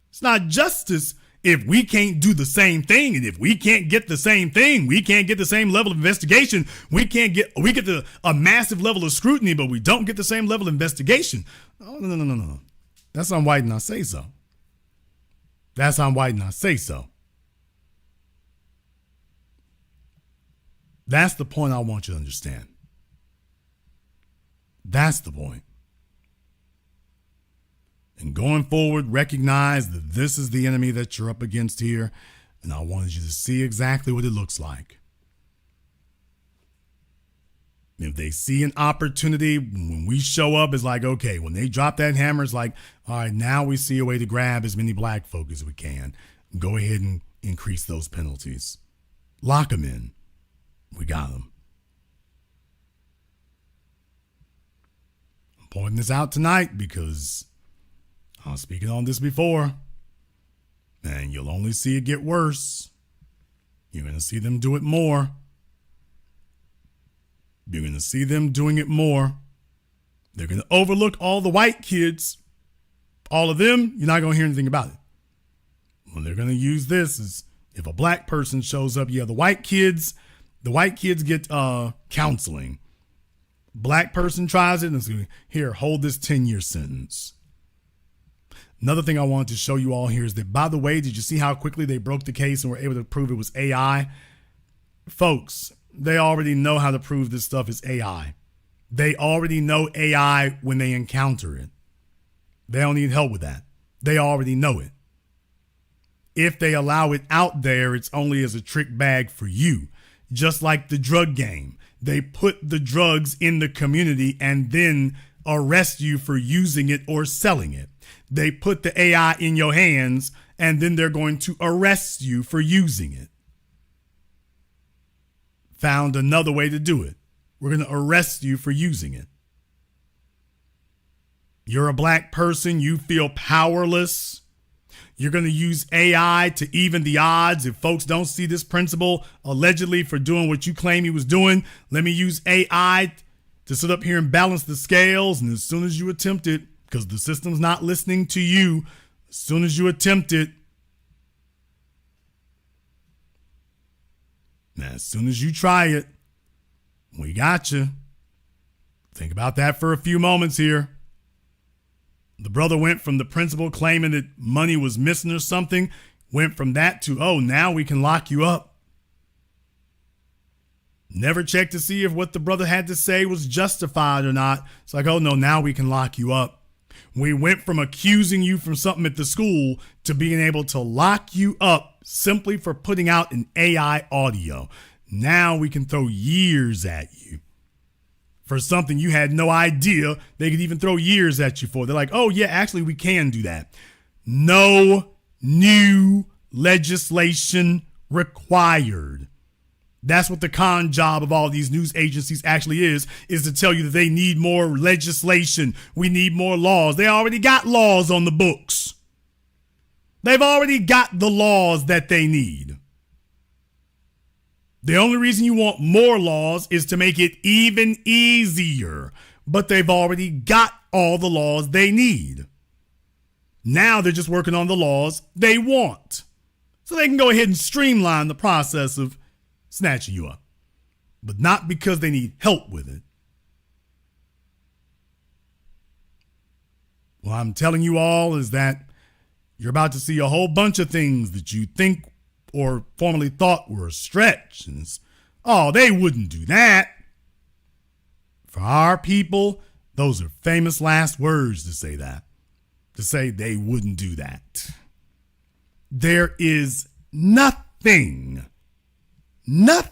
it's not justice if we can't do the same thing. And if we can't get the same thing, we can't get the same level of investigation. We get a massive level of scrutiny, but we don't get the same level of investigation. Oh, no. That's on white and I say so. That's on white and I say so. That's the point I want you to understand. That's the point. And going forward, recognize that this is the enemy that you're up against here. And I wanted you to see exactly what it looks like. If they see an opportunity, when we show up, it's like, okay, when they drop that hammer, it's like, all right, now we see a way to grab as many black folk as we can. Go ahead and increase those penalties. Lock them in. We got them. I'm pointing this out tonight because I was speaking on this before, and you'll only see it get worse. You're going to see them do it more. You're going to see them doing it more. They're going to overlook all the white kids. All of them, you're not going to hear anything about it. Well, they're going to use this as if a black person shows up. Yeah, the white kids get counseling. Black person tries it and it's going, here, hold this 10-year sentence. Another thing I wanted to show you all here is that, by the way, did you see how quickly they broke the case and were able to prove it was AI? Folks, they already know how to prove this stuff is AI. They already know AI when they encounter it. They don't need help with that. They already know it. If they allow it out there, it's only as a trick bag for you. Just like the drug game. They put the drugs in the community and then arrest you for using it or selling it. They put the AI in your hands and then they're going to arrest you for using it. Found another way to do it. We're going to arrest you for using it. You're a black person. You feel powerless. You're going to use AI to even the odds. If folks don't see this principal allegedly for doing what you claim he was doing, let me use AI to sit up here and balance the scales. And as soon as you attempt it, because the system's not listening to you, as soon as you attempt it, now, as soon as you try it, we got you. Think about that for a few moments here. The brother went from the principal claiming that money was missing or something, went from that to, oh, now we can lock you up. Never checked to see if what the brother had to say was justified or not. It's like, oh, no, now we can lock you up. We went from accusing you from something at the school to being able to lock you up simply for putting out an AI audio. Now we can throw years at you for something you had no idea they could even throw years at you for. They're like, oh, yeah, actually, we can do that. No new legislation required. That's what the con job of all these news agencies actually is to tell you that they need more legislation. We need more laws. They already got laws on the books. They've already got the laws that they need. The only reason you want more laws is to make it even easier. But they've already got all the laws they need. Now they're just working on the laws they want. So they can go ahead and streamline the process of snatching you up. But not because they need help with it. What I'm telling you all is that you're about to see a whole bunch of things that you think or formerly thought were a stretch. And they wouldn't do that. For our people, those are famous last words to say that. To say they wouldn't do that. There is nothing that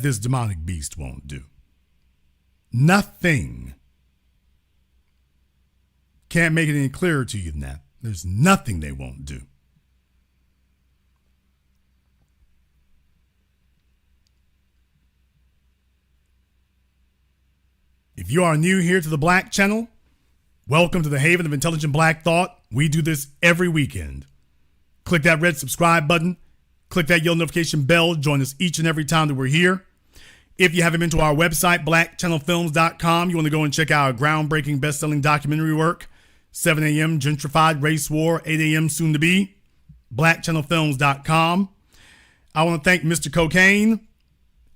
this demonic beast won't do. Nothing. Can't make it any clearer to you than that. There's nothing they won't do. If you are new here to the Black Channel, welcome to the Haven of Intelligent Black Thought. We do this every weekend. Click that red subscribe button. Click that yellow notification bell. Join us each and every time that we're here. If you haven't been to our website, blackchannelfilms.com, you want to go and check out our groundbreaking best-selling documentary work, 7 a.m. Gentrified Race War, 8 a.m. Soon to Be, blackchannelfilms.com. I want to thank Mr. Cocaine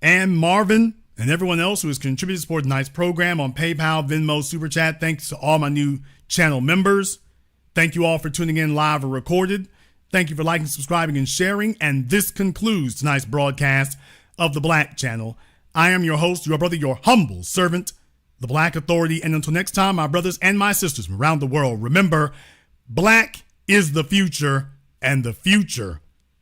and Marvin and everyone else who has contributed to support tonight's program on PayPal, Venmo, Super Chat. Thanks to all my new channel members. Thank you all for tuning in live or recorded. Thank you for liking, subscribing, and sharing. And this concludes tonight's broadcast of the Black Channel. I am your host, your brother, your humble servant, the Black Authority. And until next time, my brothers and my sisters from around the world, remember, black is the future, and the future